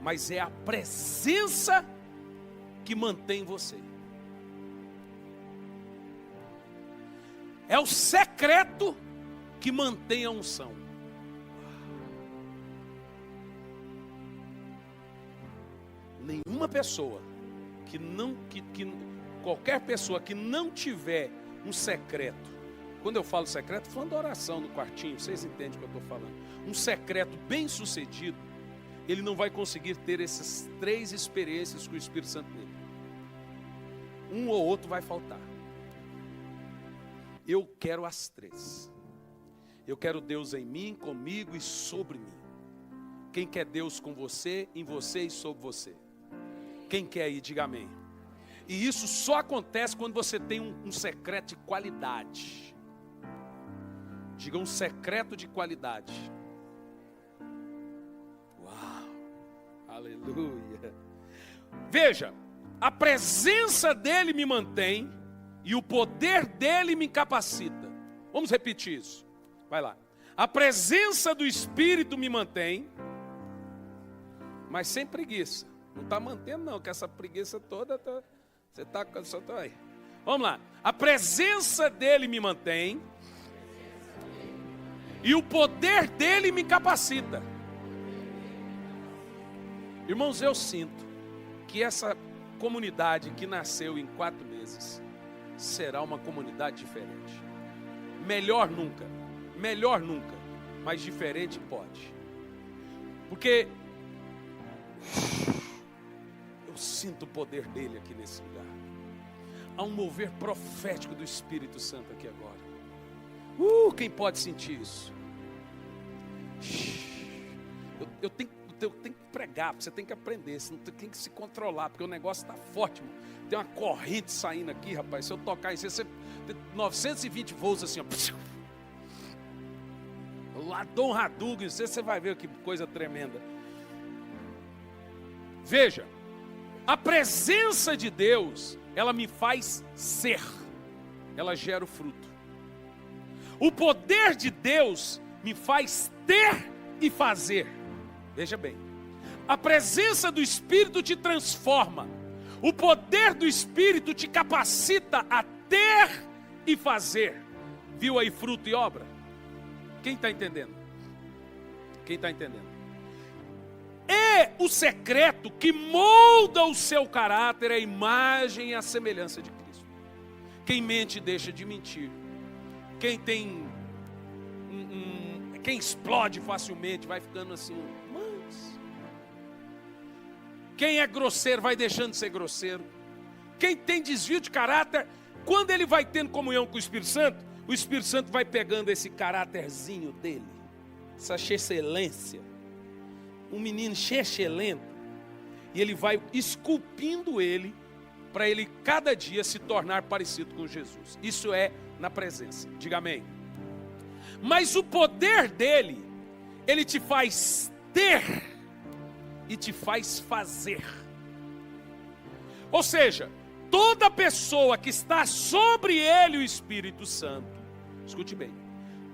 mas é a presença que mantém você. É o secreto que mantém a unção. Nenhuma pessoa qualquer pessoa que não tiver um secreto, quando eu falo secreto, estou falando da oração no quartinho, vocês entendem o que eu estou falando. Um secreto bem sucedido, ele não vai conseguir ter essas 3 experiências com o Espírito Santo nele. Um ou outro vai faltar. Eu quero as três. Eu quero Deus em mim, comigo e sobre mim. Quem quer Deus com você, em você e sobre você? Quem quer ir, diga amém. E isso só acontece quando você tem um secreto de qualidade. Diga, um secreto de qualidade. Uau, aleluia. Veja, a presença dele me mantém e o poder dele me capacita. Vamos repetir isso. Vai lá. A presença do Espírito me mantém, mas sem preguiça. Não está mantendo não, que essa preguiça toda, você está só aí. Vamos lá. A presença dele me mantém e o poder dele me capacita. Irmãos, eu sinto que essa comunidade que nasceu em 4 meses será uma comunidade diferente. Melhor nunca, mas diferente pode. Porque eu sinto o poder dele aqui nesse lugar. Há um mover profético do Espírito Santo aqui agora. Quem pode sentir isso? Eu tenho que pregar, você tem que aprender, você tem que se controlar, porque o negócio está forte, mano. Tem uma corrente saindo aqui, rapaz. Se eu tocar em você tem 920 voos assim, ó. Lá Dom Hadouken, você vai ver que coisa tremenda. Veja, a presença de Deus, ela me faz ser, ela gera o fruto. O poder de Deus me faz ter e fazer. Veja bem, a presença do Espírito te transforma. O poder do Espírito te capacita a ter e fazer. Viu aí fruto e obra? Quem está entendendo? Quem está entendendo? É o secreto que molda o seu caráter, a imagem e a semelhança de Cristo. Quem mente deixa de mentir. Quem tem quem explode facilmente vai ficando assim, manso. Quem é grosseiro vai deixando de ser grosseiro. Quem tem desvio de caráter, quando ele vai tendo comunhão com o Espírito Santo vai pegando esse caráterzinho dele, essa excelência, um menino excelente, e ele vai esculpindo ele, para ele cada dia se tornar parecido com Jesus. Isso é na presença, diga amém. Mas o poder dele, ele te faz ter e te faz fazer. Ou seja, toda pessoa que está sobre ele o Espírito Santo, escute bem,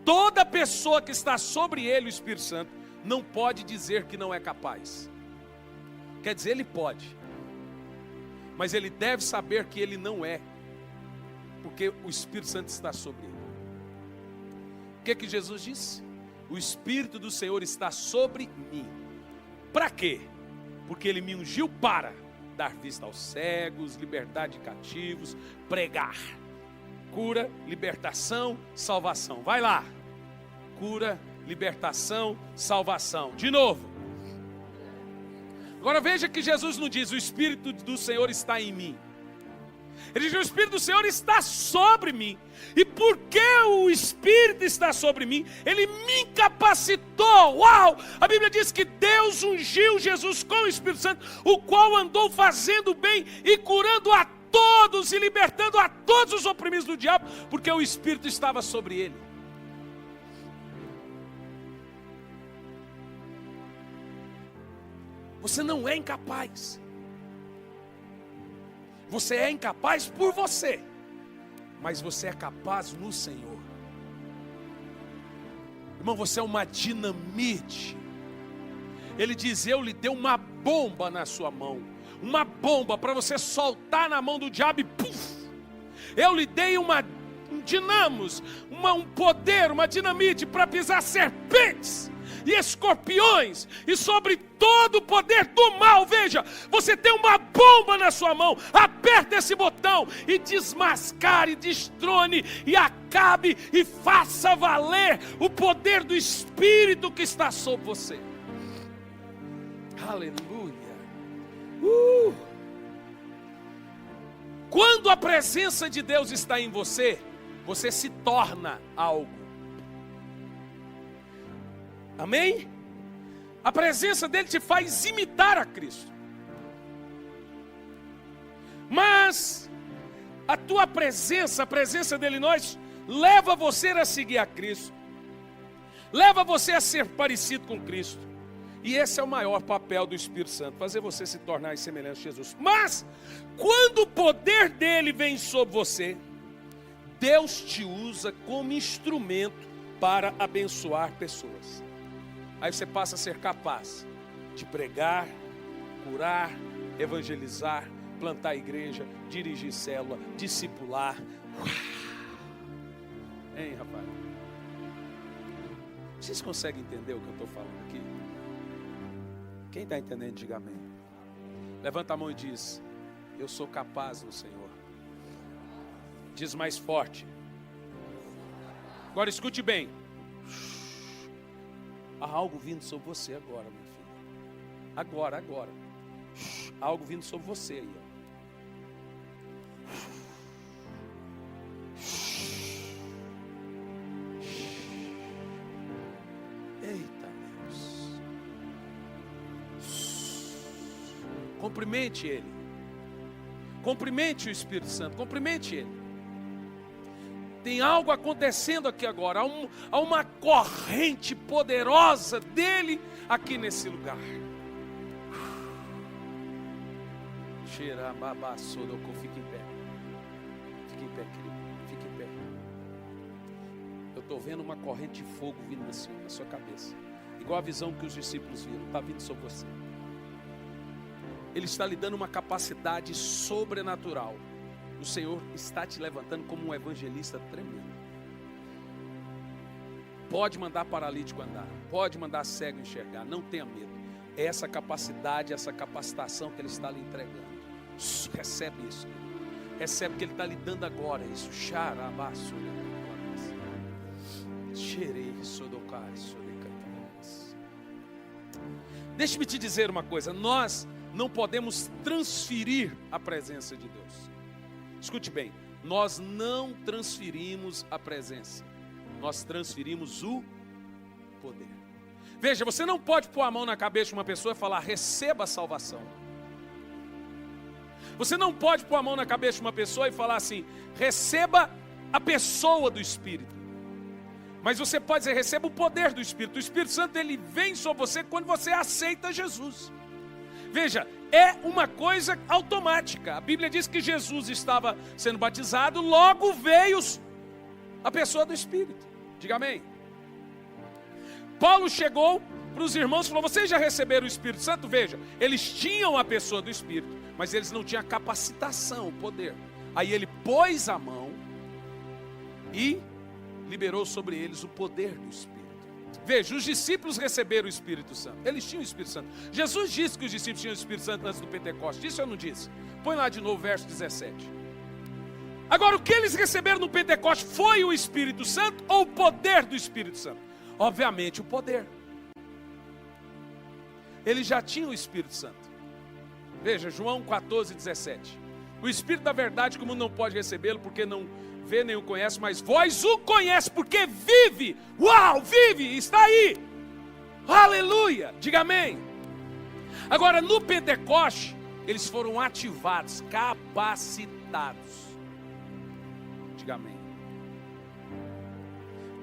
toda pessoa que está sobre ele o Espírito Santo, não pode dizer que não é capaz. Quer dizer, ele pode, mas ele deve saber que ele não é, porque o Espírito Santo está sobre ele. O que Jesus disse? O Espírito do Senhor está sobre mim. Para quê? Porque ele me ungiu para dar vista aos cegos, liberdade de cativos, pregar, cura, libertação, salvação. Vai lá, cura, libertação, salvação. De novo. Agora veja que Jesus não diz: o Espírito do Senhor está em mim. Ele diz: o Espírito do Senhor está sobre mim. E porque o Espírito está sobre mim, ele me capacitou. Uau! A Bíblia diz que Deus ungiu Jesus com o Espírito Santo, o qual andou fazendo bem e curando a todos e libertando a todos os oprimidos do diabo, porque o Espírito estava sobre ele. Você não é incapaz. Você é incapaz por você, mas você é capaz no Senhor. Irmão, você é uma dinamite. Ele diz: eu lhe dei uma bomba na sua mão, uma bomba para você soltar na mão do diabo e puf! Eu lhe dei um dinamos, um poder, uma dinamite para pisar serpentes e escorpiões, e sobre todo o poder do mal. Veja, você tem uma bomba na sua mão. Aperta esse botão e desmascare, destrone e acabe e faça valer o poder do Espírito que está sobre você. Aleluia. Quando a presença de Deus está em você, você se torna algo. Amém? A presença dele te faz imitar a Cristo. Mas a tua presença, a presença dele em nós, leva você a seguir a Cristo. Leva você a ser parecido com Cristo. E esse é o maior papel do Espírito Santo, fazer você se tornar semelhante a Jesus. Mas, quando o poder dele vem sobre você, Deus te usa como instrumento para abençoar pessoas. Aí você passa a ser capaz de pregar, curar, evangelizar, plantar igreja, dirigir célula, discipular. Hein, rapaz? Vocês conseguem entender o que eu estou falando aqui? Quem está entendendo, diga amém. Levanta a mão e diz: eu sou capaz no Senhor. Diz mais forte. Agora escute bem. Há algo vindo sobre você agora, meu filho. Agora. Há algo vindo sobre você aí, ó. Eita Deus. Cumprimente Ele. Cumprimente o Espírito Santo. Cumprimente Ele. Tem algo acontecendo aqui agora. Há uma corrente poderosa dele aqui nesse lugar. Fique em pé. Fique em pé, querido. Fique em pé. Eu estou vendo uma corrente de fogo vindo na sua cabeça. Igual a visão que os discípulos viram. Está vindo sobre você. Ele está lhe dando uma capacidade sobrenatural. O Senhor está te levantando como um evangelista tremendo. Pode mandar paralítico andar. Pode mandar cego enxergar. Não tenha medo. É essa capacidade, essa capacitação que Ele está lhe entregando. Recebe isso. Recebe o que Ele está lhe dando agora. Isso. Deixe-me te dizer uma coisa. Nós não podemos transferir a presença de Deus. Escute bem, nós não transferimos a presença, nós transferimos o poder. Veja, você não pode pôr a mão na cabeça de uma pessoa e falar: receba a salvação. Você não pode pôr a mão na cabeça de uma pessoa e falar assim: receba a pessoa do Espírito. Mas você pode dizer: receba o poder do Espírito. O Espírito Santo, ele vem sobre você quando você aceita Jesus. Veja, é uma coisa automática. A Bíblia diz que Jesus estava sendo batizado, logo veio a pessoa do Espírito. Diga amém. Paulo chegou para os irmãos e falou: vocês já receberam o Espírito Santo? Veja, eles tinham a pessoa do Espírito, mas eles não tinham a capacitação, o poder. Aí ele pôs a mão e liberou sobre eles o poder do Espírito. Veja, os discípulos receberam o Espírito Santo. Eles tinham o Espírito Santo. Jesus disse que os discípulos tinham o Espírito Santo antes do Pentecostes. Disse ou não disse? Põe lá de novo o verso 17. Agora, o que eles receberam no Pentecostes foi o Espírito Santo ou o poder do Espírito Santo? Obviamente o poder. Eles já tinham o Espírito Santo. Veja, João 14, 17. O Espírito da verdade, como não pode recebê-lo, porque não vê nem o conhece, mas vós o conhece, porque vive. Uau, vive, está aí. Aleluia, diga amém. Agora, no Pentecoste, eles foram ativados, capacitados. Diga amém.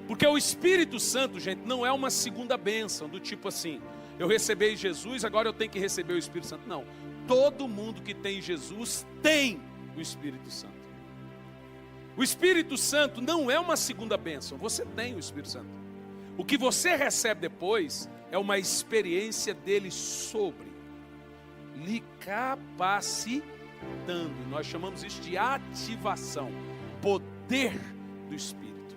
Porque o Espírito Santo, gente, não é uma segunda bênção, do tipo assim: eu recebi Jesus, agora eu tenho que receber o Espírito Santo. Não, todo mundo que tem Jesus tem o Espírito Santo. O Espírito Santo não é uma segunda bênção, você tem o Espírito Santo. O que você recebe depois é uma experiência dele sobre, lhe capacitando. Nós chamamos isso de ativação, poder do Espírito.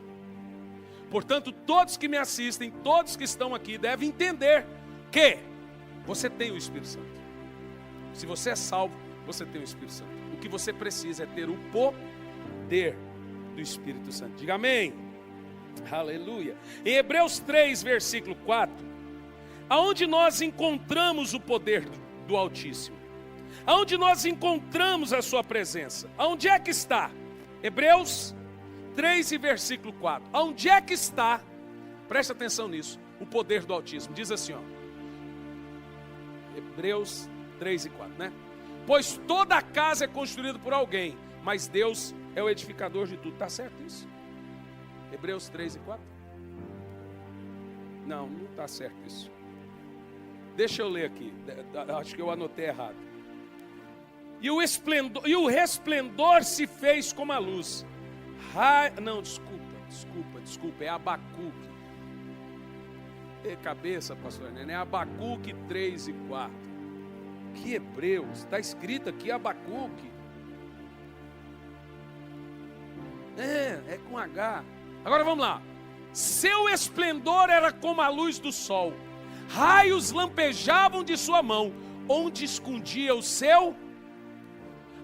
Portanto, todos que me assistem, todos que estão aqui, devem entender que você tem o Espírito Santo. Se você é salvo, você tem o Espírito Santo. O que você precisa é ter o poder do Espírito Santo. Diga amém. Aleluia. Em Hebreus 3, versículo 4, aonde nós encontramos o poder do Altíssimo. Aonde nós encontramos a sua presença? Aonde é que está? Hebreus 3 e versículo 4. Aonde é que está, presta atenção nisso, o poder do Altíssimo? Diz assim, ó. Hebreus 3 e 4, né? Pois toda a casa é construída por alguém, mas Deus é o edificador de tudo. Está certo isso? Hebreus 3 e 4? Não está certo isso. Deixa eu ler aqui. Acho que eu anotei errado. E o resplendor se fez como a luz. Não, desculpa. É Abacuque. Cabeça, pastor Nenê. É Abacuque 3 e 4. Que Hebreus? Está escrito aqui Abacuque. É com H. Agora vamos lá. Seu esplendor era como a luz do sol. Raios lampejavam de sua mão. Onde escondia o seu?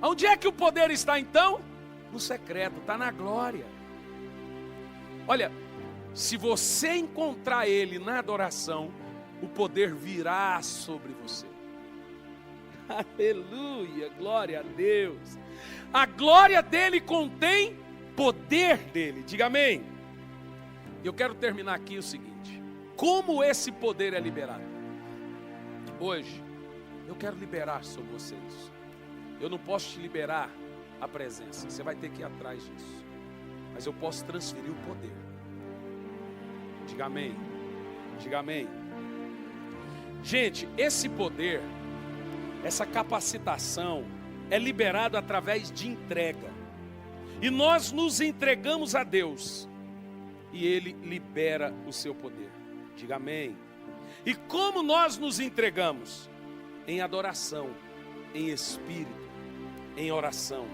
Onde é que o poder está então? No secreto, está na glória. Olha, se você encontrar Ele na adoração, o poder virá sobre você. Aleluia, glória a Deus. A glória dele contém poder dele. Diga amém. Eu quero terminar aqui o seguinte: como esse poder é liberado? Hoje, eu quero liberar sobre vocês. Eu não posso te liberar a presença, você vai ter que ir atrás disso. Mas eu posso transferir o poder. Diga amém. Diga amém. Gente, esse poder, essa capacitação é liberado através de entrega. E nós nos entregamos a Deus. E Ele libera o seu poder. Diga amém. E como nós nos entregamos? Em adoração, em espírito, em oração.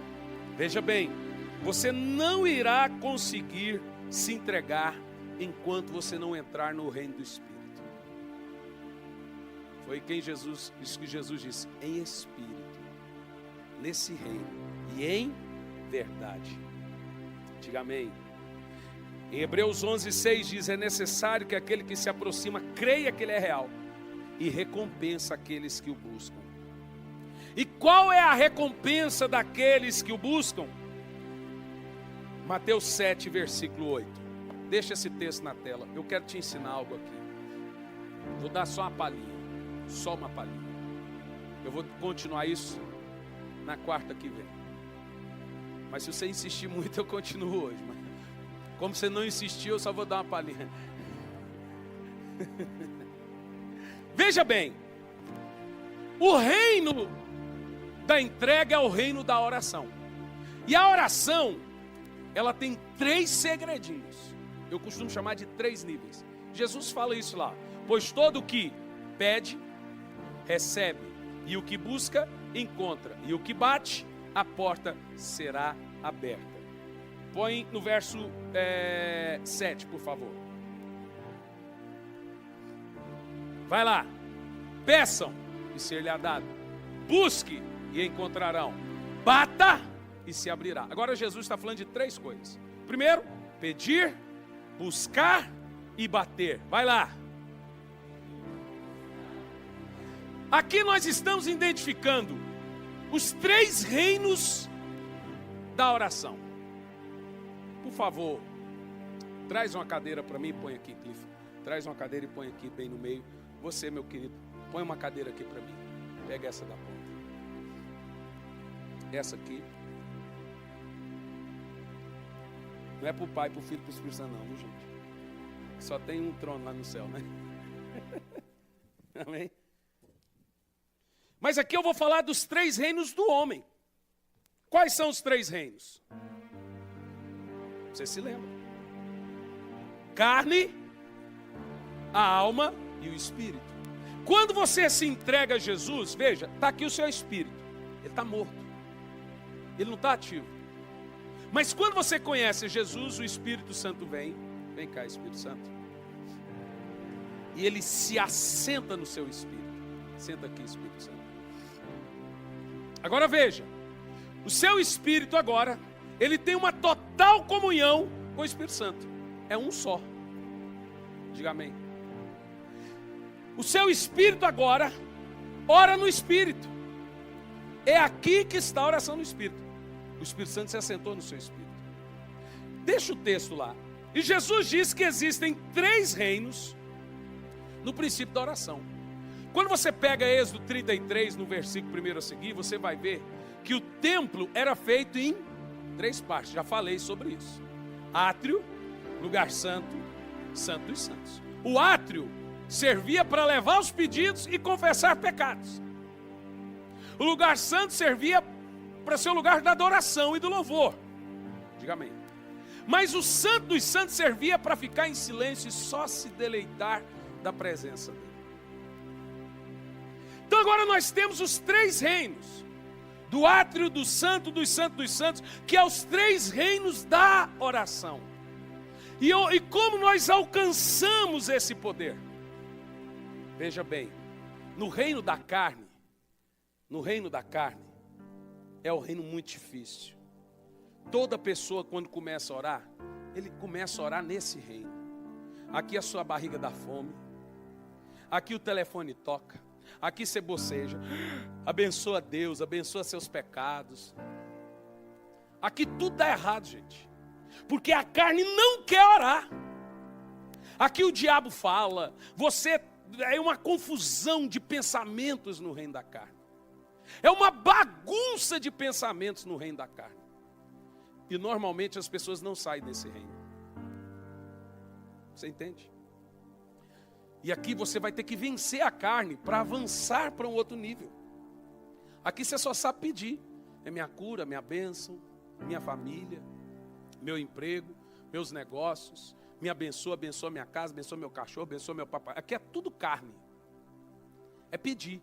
Veja bem, você não irá conseguir se entregar enquanto você não entrar no reino do Espírito. Foi isso que Jesus disse, em espírito, nesse reino e em verdade. Diga amém. Em Hebreus 11:6 diz, é necessário que aquele que se aproxima creia que ele é real e recompensa aqueles que o buscam. E qual é a recompensa daqueles que o buscam? Mateus 7, versículo 8. Deixa esse texto na tela. Eu quero te ensinar algo aqui. Vou dar só uma palhinha. Só uma palhinha. Eu vou continuar isso na quarta que vem. Mas se você insistir muito, eu continuo hoje. Mas como você não insistiu, eu só vou dar uma palhinha. Veja bem. O reino da entrega é o reino da oração. E a oração, ela tem 3 segredinhos. Eu costumo chamar de 3 níveis. Jesus fala isso lá. Pois todo o que pede, recebe. E o que busca, encontra. E o que bate, a porta será aberta. Põe no verso 7, por favor. Vai lá. Peçam e ser-lhe dado. Busque e encontrarão. Bata e se abrirá. Agora Jesus está falando de 3 coisas. Primeiro, pedir, buscar e bater. Vai lá. Aqui nós estamos identificando os 3 reinos da oração. Por favor, traz uma cadeira para mim e põe aqui, Cliff. Traz uma cadeira e põe aqui bem no meio. Você, meu querido, põe uma cadeira aqui para mim. Pega essa da ponta. Essa aqui. Não é para o Pai, para o Filho, para o Espírito Santo não, viu, gente? Só tem um trono lá no céu, né? Amém? Mas aqui eu vou falar dos 3 reinos do homem. Quais são os 3 reinos? Você se lembra? Carne, a alma e o espírito. Quando você se entrega a Jesus, veja, está aqui o seu espírito. Ele está morto. Ele não está ativo. Mas quando você conhece Jesus, o Espírito Santo vem. Vem cá, Espírito Santo. E ele se assenta no seu espírito. Senta aqui, Espírito Santo. Agora veja. O seu espírito agora, ele tem uma total comunhão com o Espírito Santo. É um só. Diga amém. O seu espírito agora ora no espírito. É aqui que está a oração no Espírito. O Espírito Santo se assentou no seu Espírito. Deixa o texto lá. E Jesus diz que existem 3 reinos no princípio da oração. Quando você pega Êxodo 33, no versículo 1 a seguir, você vai ver que o templo era feito em 3 partes. Já falei sobre isso. Átrio, lugar santo, santo dos santos. O átrio servia para levar os pedidos e confessar pecados. O lugar santo servia para ser o lugar da adoração e do louvor. Diga amém. Mas o santo dos santos servia para ficar em silêncio e só se deleitar da presença dele. Então agora nós temos os 3 reinos. Do átrio, do santo dos santos, que é os 3 reinos da oração. E como nós alcançamos esse poder? Veja bem, no reino da carne, é um reino muito difícil. Toda pessoa quando começa a orar, ele começa a orar nesse reino. Aqui a sua barriga dá fome, aqui o telefone toca, aqui você boceja, abençoa Deus, abençoa seus pecados. Aqui tudo dá errado, gente, porque a carne não quer orar. Aqui o diabo fala, é uma confusão de pensamentos no reino da carne. É uma bagunça de pensamentos no reino da carne. E normalmente as pessoas não saem desse reino. Você entende? E aqui você vai ter que vencer a carne para avançar para um outro nível. Aqui você só sabe pedir. É minha cura, minha bênção, minha família, meu emprego, meus negócios. Me abençoa, abençoa minha casa, abençoa meu cachorro, abençoa meu papai. Aqui é tudo carne. É pedir.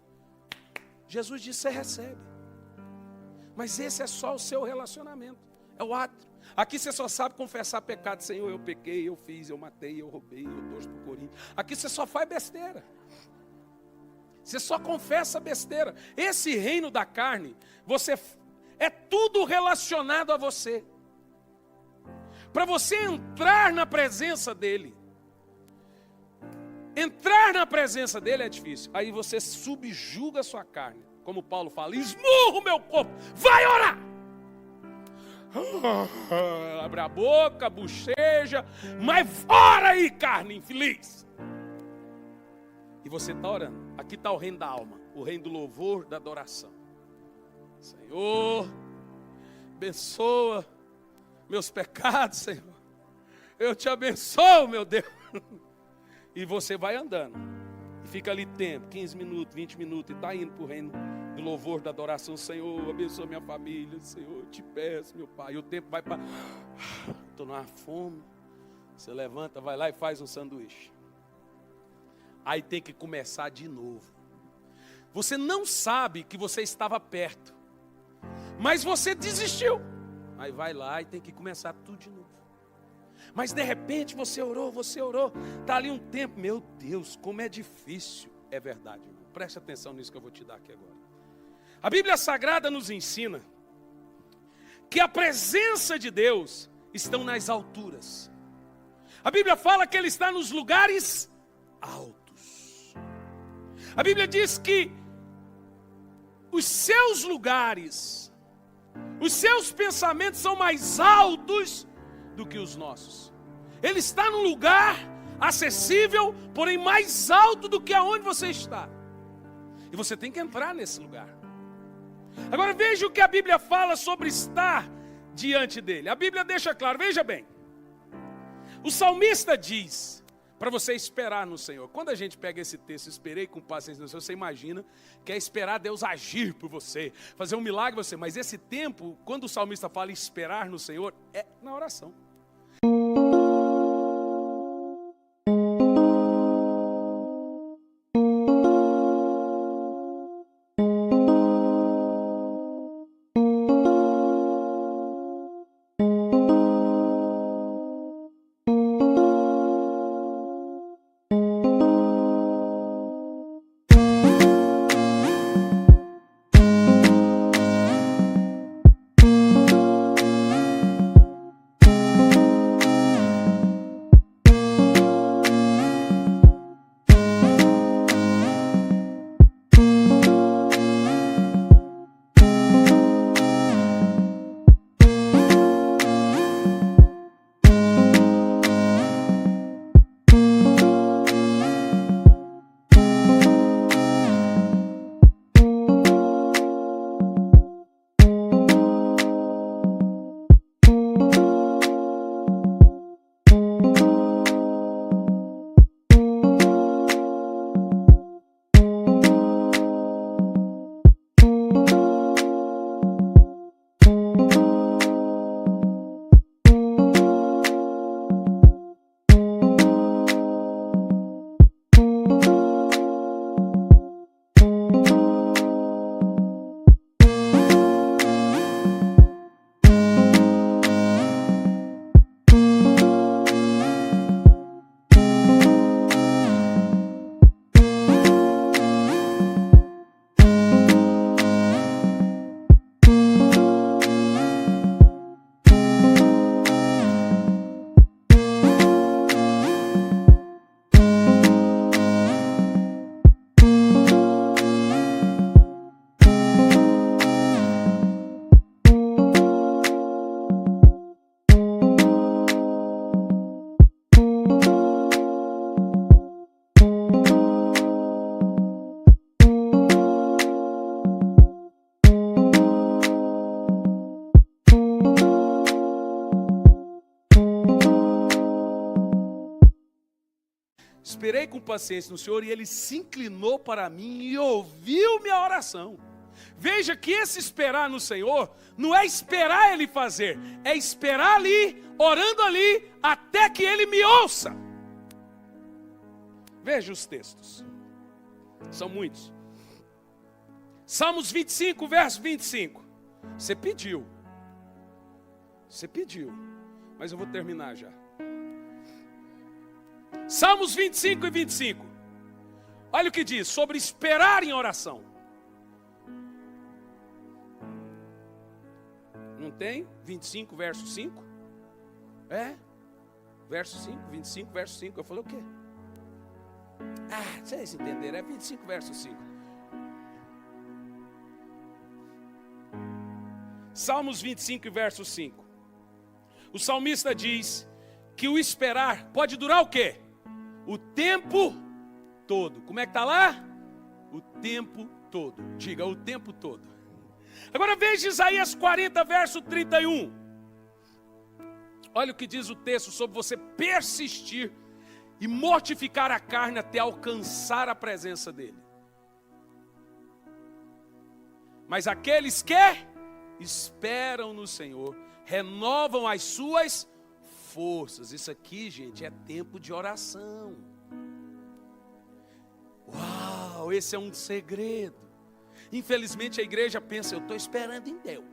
Jesus disse, você recebe. Mas esse é só o seu relacionamento. É o átrio. Aqui você só sabe confessar pecado. Senhor, eu pequei, eu fiz, eu matei, eu roubei, eu torço pro Corinthians. Aqui você só faz besteira. Você só confessa besteira. Esse reino da carne, é tudo relacionado a você. Para você entrar na presença dele. Entrar na presença dele é difícil. Aí você subjuga a sua carne. Como Paulo fala, esmurra o meu corpo, vai orar. Abre a boca, bocheja, mas ora aí, carne infeliz. E você está orando. Aqui está o reino da alma, o reino do louvor, da adoração. Senhor, abençoa meus pecados, Senhor. Eu te abençoo, meu Deus. E você vai andando. E fica ali tempo, 15 minutos, 20 minutos, e está indo para o reino do louvor, da adoração. Senhor, abençoa minha família. Senhor, eu te peço, meu Pai. E o tempo vai para... Estou numa fome. Você levanta, vai lá e faz um sanduíche. Aí tem que começar de novo. Você não sabe que você estava perto, mas você desistiu. Aí vai lá e tem que começar tudo de novo. Mas de repente você orou. Está ali um tempo. Meu Deus, como é difícil. É verdade, irmão. Preste atenção nisso que eu vou te dar aqui agora. A Bíblia Sagrada nos ensina que a presença de Deus está nas alturas. A Bíblia fala que Ele está nos lugares altos. A Bíblia diz que os seus lugares, os seus pensamentos são mais altos do que os nossos. Ele está num lugar acessível, porém mais alto do que aonde você está. E você tem que entrar nesse lugar. Agora veja o que a Bíblia fala sobre estar diante dele. A Bíblia deixa claro, veja bem. O salmista diz para você esperar no Senhor. Quando a gente pega esse texto, esperei com paciência no Senhor, você imagina que é esperar Deus agir por você, fazer um milagre por você. Mas esse tempo, quando o salmista fala em esperar no Senhor, é na oração. esperei com paciência no Senhor e Ele se inclinou para mim e ouviu minha oração. Veja que esse esperar no Senhor não é esperar Ele fazer, é esperar ali, orando ali, até que Ele me ouça. Veja os textos, são muitos. Salmos 25, verso 25. Você pediu, mas eu vou terminar já. Salmos 25 e 25. Olha o que diz sobre esperar em oração. Não tem? 25, verso 5? Verso 5, 25, verso 5. Eu falei o quê? Vocês entenderam, é 25, verso 5. Salmos 25, verso 5. O salmista diz que o esperar pode durar o quê? O tempo todo. Como é que está lá? O tempo todo. Diga, o tempo todo. Agora veja Isaías 40, verso 31. Olha o que diz o texto sobre você persistir e mortificar a carne até alcançar a presença dele. Mas aqueles que esperam no Senhor renovam as suas forças. Isso aqui, gente, é tempo de oração. Uau, esse é um segredo. Infelizmente a igreja pensa, eu estou esperando em Deus.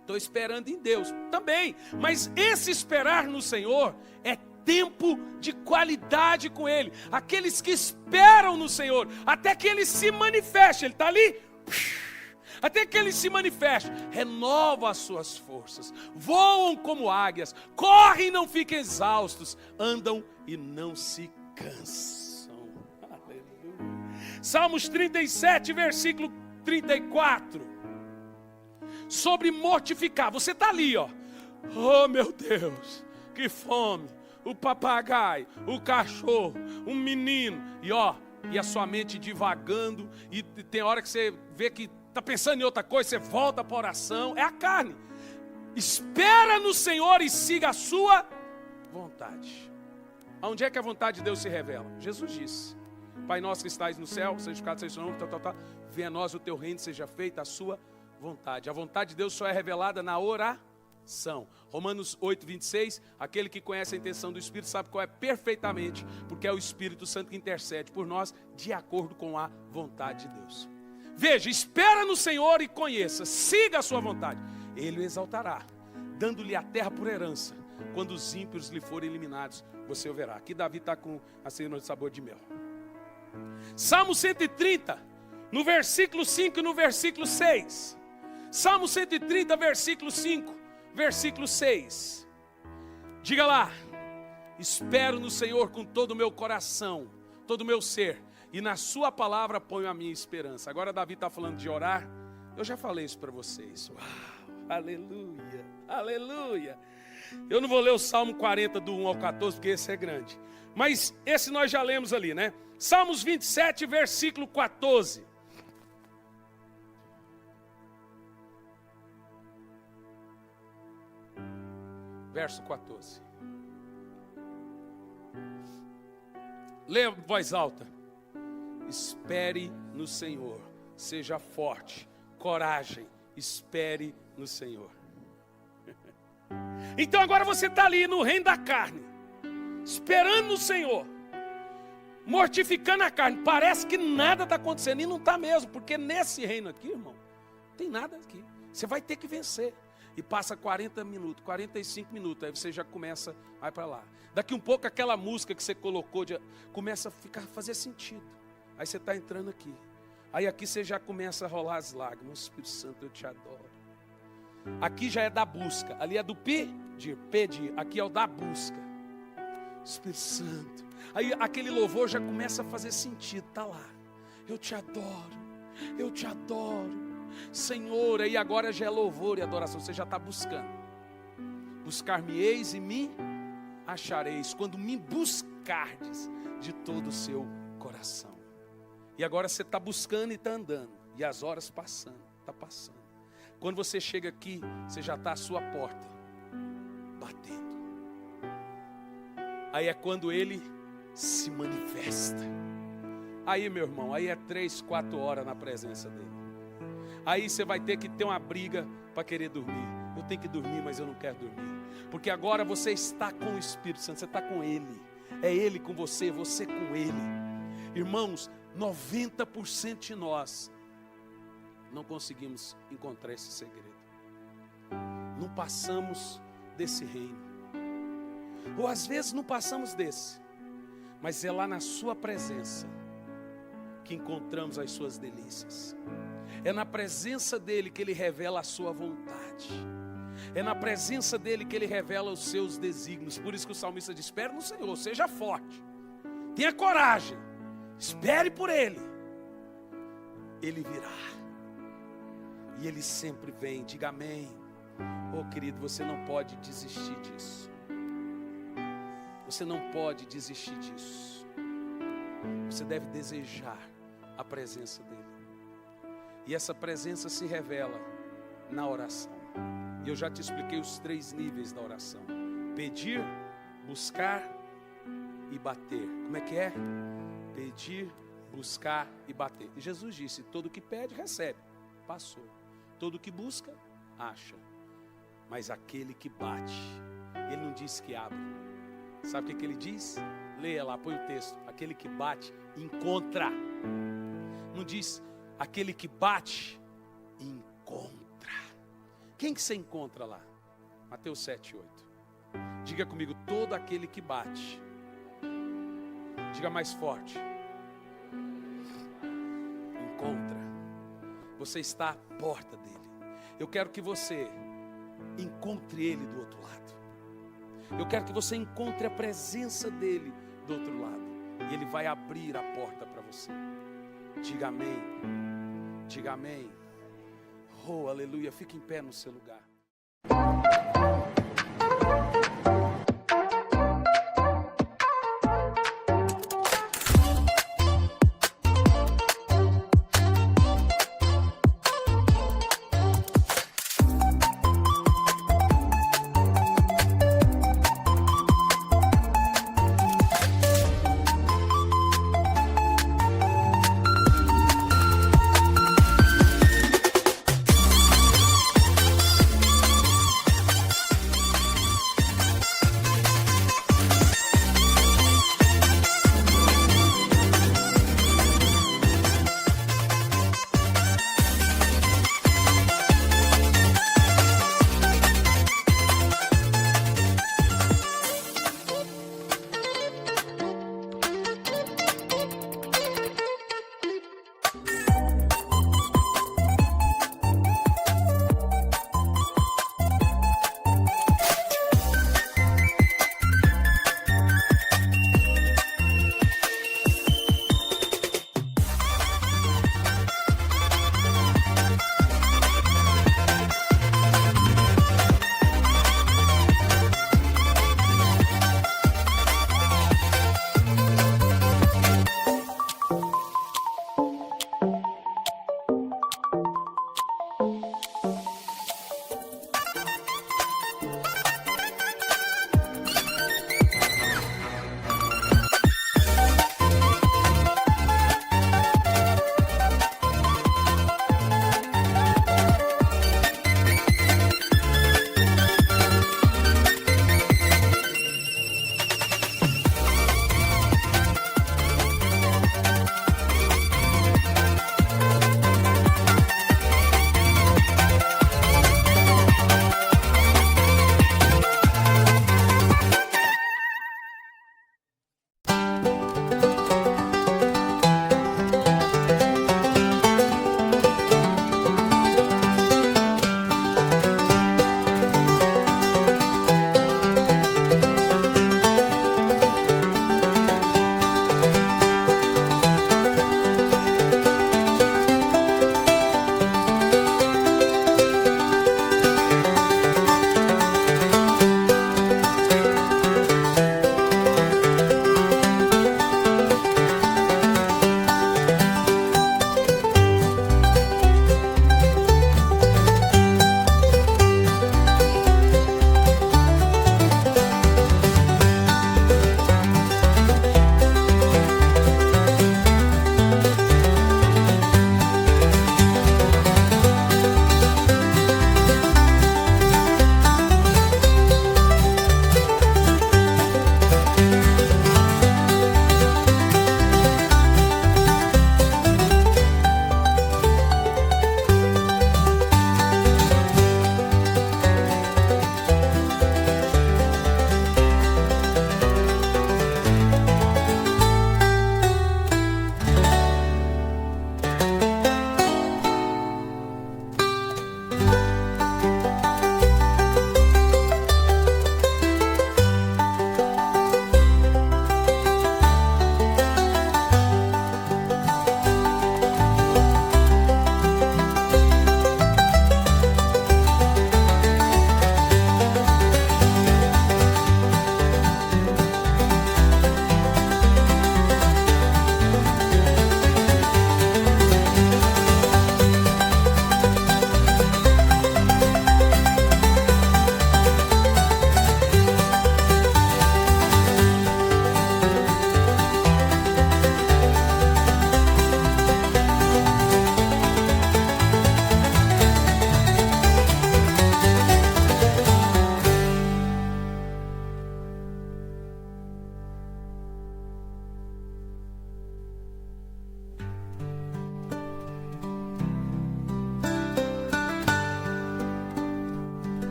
Estou esperando em Deus também. Mas esse esperar no Senhor é tempo de qualidade com Ele. Aqueles que esperam no Senhor, até que Ele se manifeste. Ele está ali, até que Ele se manifeste, renova as suas forças, voam como águias, correm e não ficam exaustos, andam e não se cansam. Aleluia. Salmos 37, versículo 34. Sobre mortificar, você está ali, ó. Oh meu Deus, que fome. O papagaio, o cachorro, um menino, e a sua mente divagando, e tem hora que você vê que está pensando em outra coisa, você volta para a oração, é a carne. Espera no Senhor e siga a sua vontade. Aonde é que a vontade de Deus se revela? Jesus disse, Pai nosso que estais no céu, santificado seja o seu nome, venha a nós o teu reino, seja feita a sua vontade. A vontade de Deus só é revelada na oração. Romanos 8, 26, aquele que conhece a intenção do Espírito sabe qual é perfeitamente, porque é o Espírito Santo que intercede por nós, de acordo com a vontade de Deus. Veja, espera no Senhor e conheça, siga a sua vontade. Ele o exaltará, dando-lhe a terra por herança. Quando os ímpios lhe forem eliminados, você o verá. Aqui Davi está com a cena de sabor de mel. Salmo 130, no versículo 5 e no versículo 6. Salmo 130, versículo 5, versículo 6. Diga lá, espero no Senhor com todo o meu coração, todo o meu ser, e na sua palavra ponho a minha esperança. Agora Davi está falando de orar. Eu já falei isso para vocês. Uau, aleluia, aleluia. Eu não vou ler o Salmo 40 do 1 ao 14, porque esse é grande. Mas esse nós já lemos ali, né? Salmos 27, versículo 14. Verso 14. Leia em voz alta. Espere no Senhor, seja forte, coragem, espere no Senhor. Então agora você está ali no reino da carne, esperando no Senhor, mortificando a carne. Parece que nada está acontecendo, e não está mesmo, porque nesse reino aqui, irmão, não tem nada aqui. Você vai ter que vencer. E passa 40 minutos, 45 minutos, aí você já começa, vai para lá. Daqui um pouco aquela música que você colocou, começa a fazer sentido. Aí você está entrando aqui. Aí aqui você já começa a rolar as lágrimas. Espírito Santo, eu te adoro. Aqui já é da busca, ali é do pedir. Aqui é o da busca. Espírito Santo. Aí aquele louvor já começa a fazer sentido, está lá. Eu te adoro, eu te adoro. Senhor, aí agora já é louvor e adoração, você já está buscando. Buscar-me-eis e me achareis, quando me buscardes de todo o seu coração. E agora você está buscando e está andando, e as horas passando, está passando. Quando você chega aqui, você já está à sua porta, batendo. Aí é quando Ele se manifesta. Aí, meu irmão, aí é 3, 4 horas na presença dele. Aí você vai ter que ter uma briga para querer dormir. Eu tenho que dormir, mas eu não quero dormir. Porque agora você está com o Espírito Santo, você está com Ele. É Ele com você, você com Ele. Irmãos, 90% de nós não conseguimos encontrar esse segredo. Não passamos desse reino. Ou às vezes não passamos desse. Mas é lá na sua presença que encontramos as suas delícias. É na presença dele que ele revela a sua vontade. É na presença dele que ele revela os seus desígnios. Por isso que o salmista diz: espere no Senhor, seja forte, tenha coragem, espere por ele. Ele virá. E ele sempre vem. Diga amém. Oh querido, você não pode desistir disso. Você não pode desistir disso. Você deve desejar a presença dele. E essa presença se revela na oração. E eu já te expliquei os 3 níveis da oração: pedir, buscar e bater. Como é que é? Pedir, buscar e bater. E Jesus disse: todo que pede, recebe. Passou. Todo que busca, acha. Mas aquele que bate, ele não disse que abre. Sabe o que ele diz? Leia lá, põe o texto. Aquele que bate, encontra. Não diz aquele que bate, encontra. Quem que você encontra lá? Mateus 7:8. Diga comigo: todo aquele que bate. Diga mais forte. Encontra. Você está à porta dele. Eu quero que você encontre ele do outro lado. Eu quero que você encontre a presença dele do outro lado. E ele vai abrir a porta para você. Diga amém. Diga amém. Oh, aleluia. Fique em pé no seu lugar.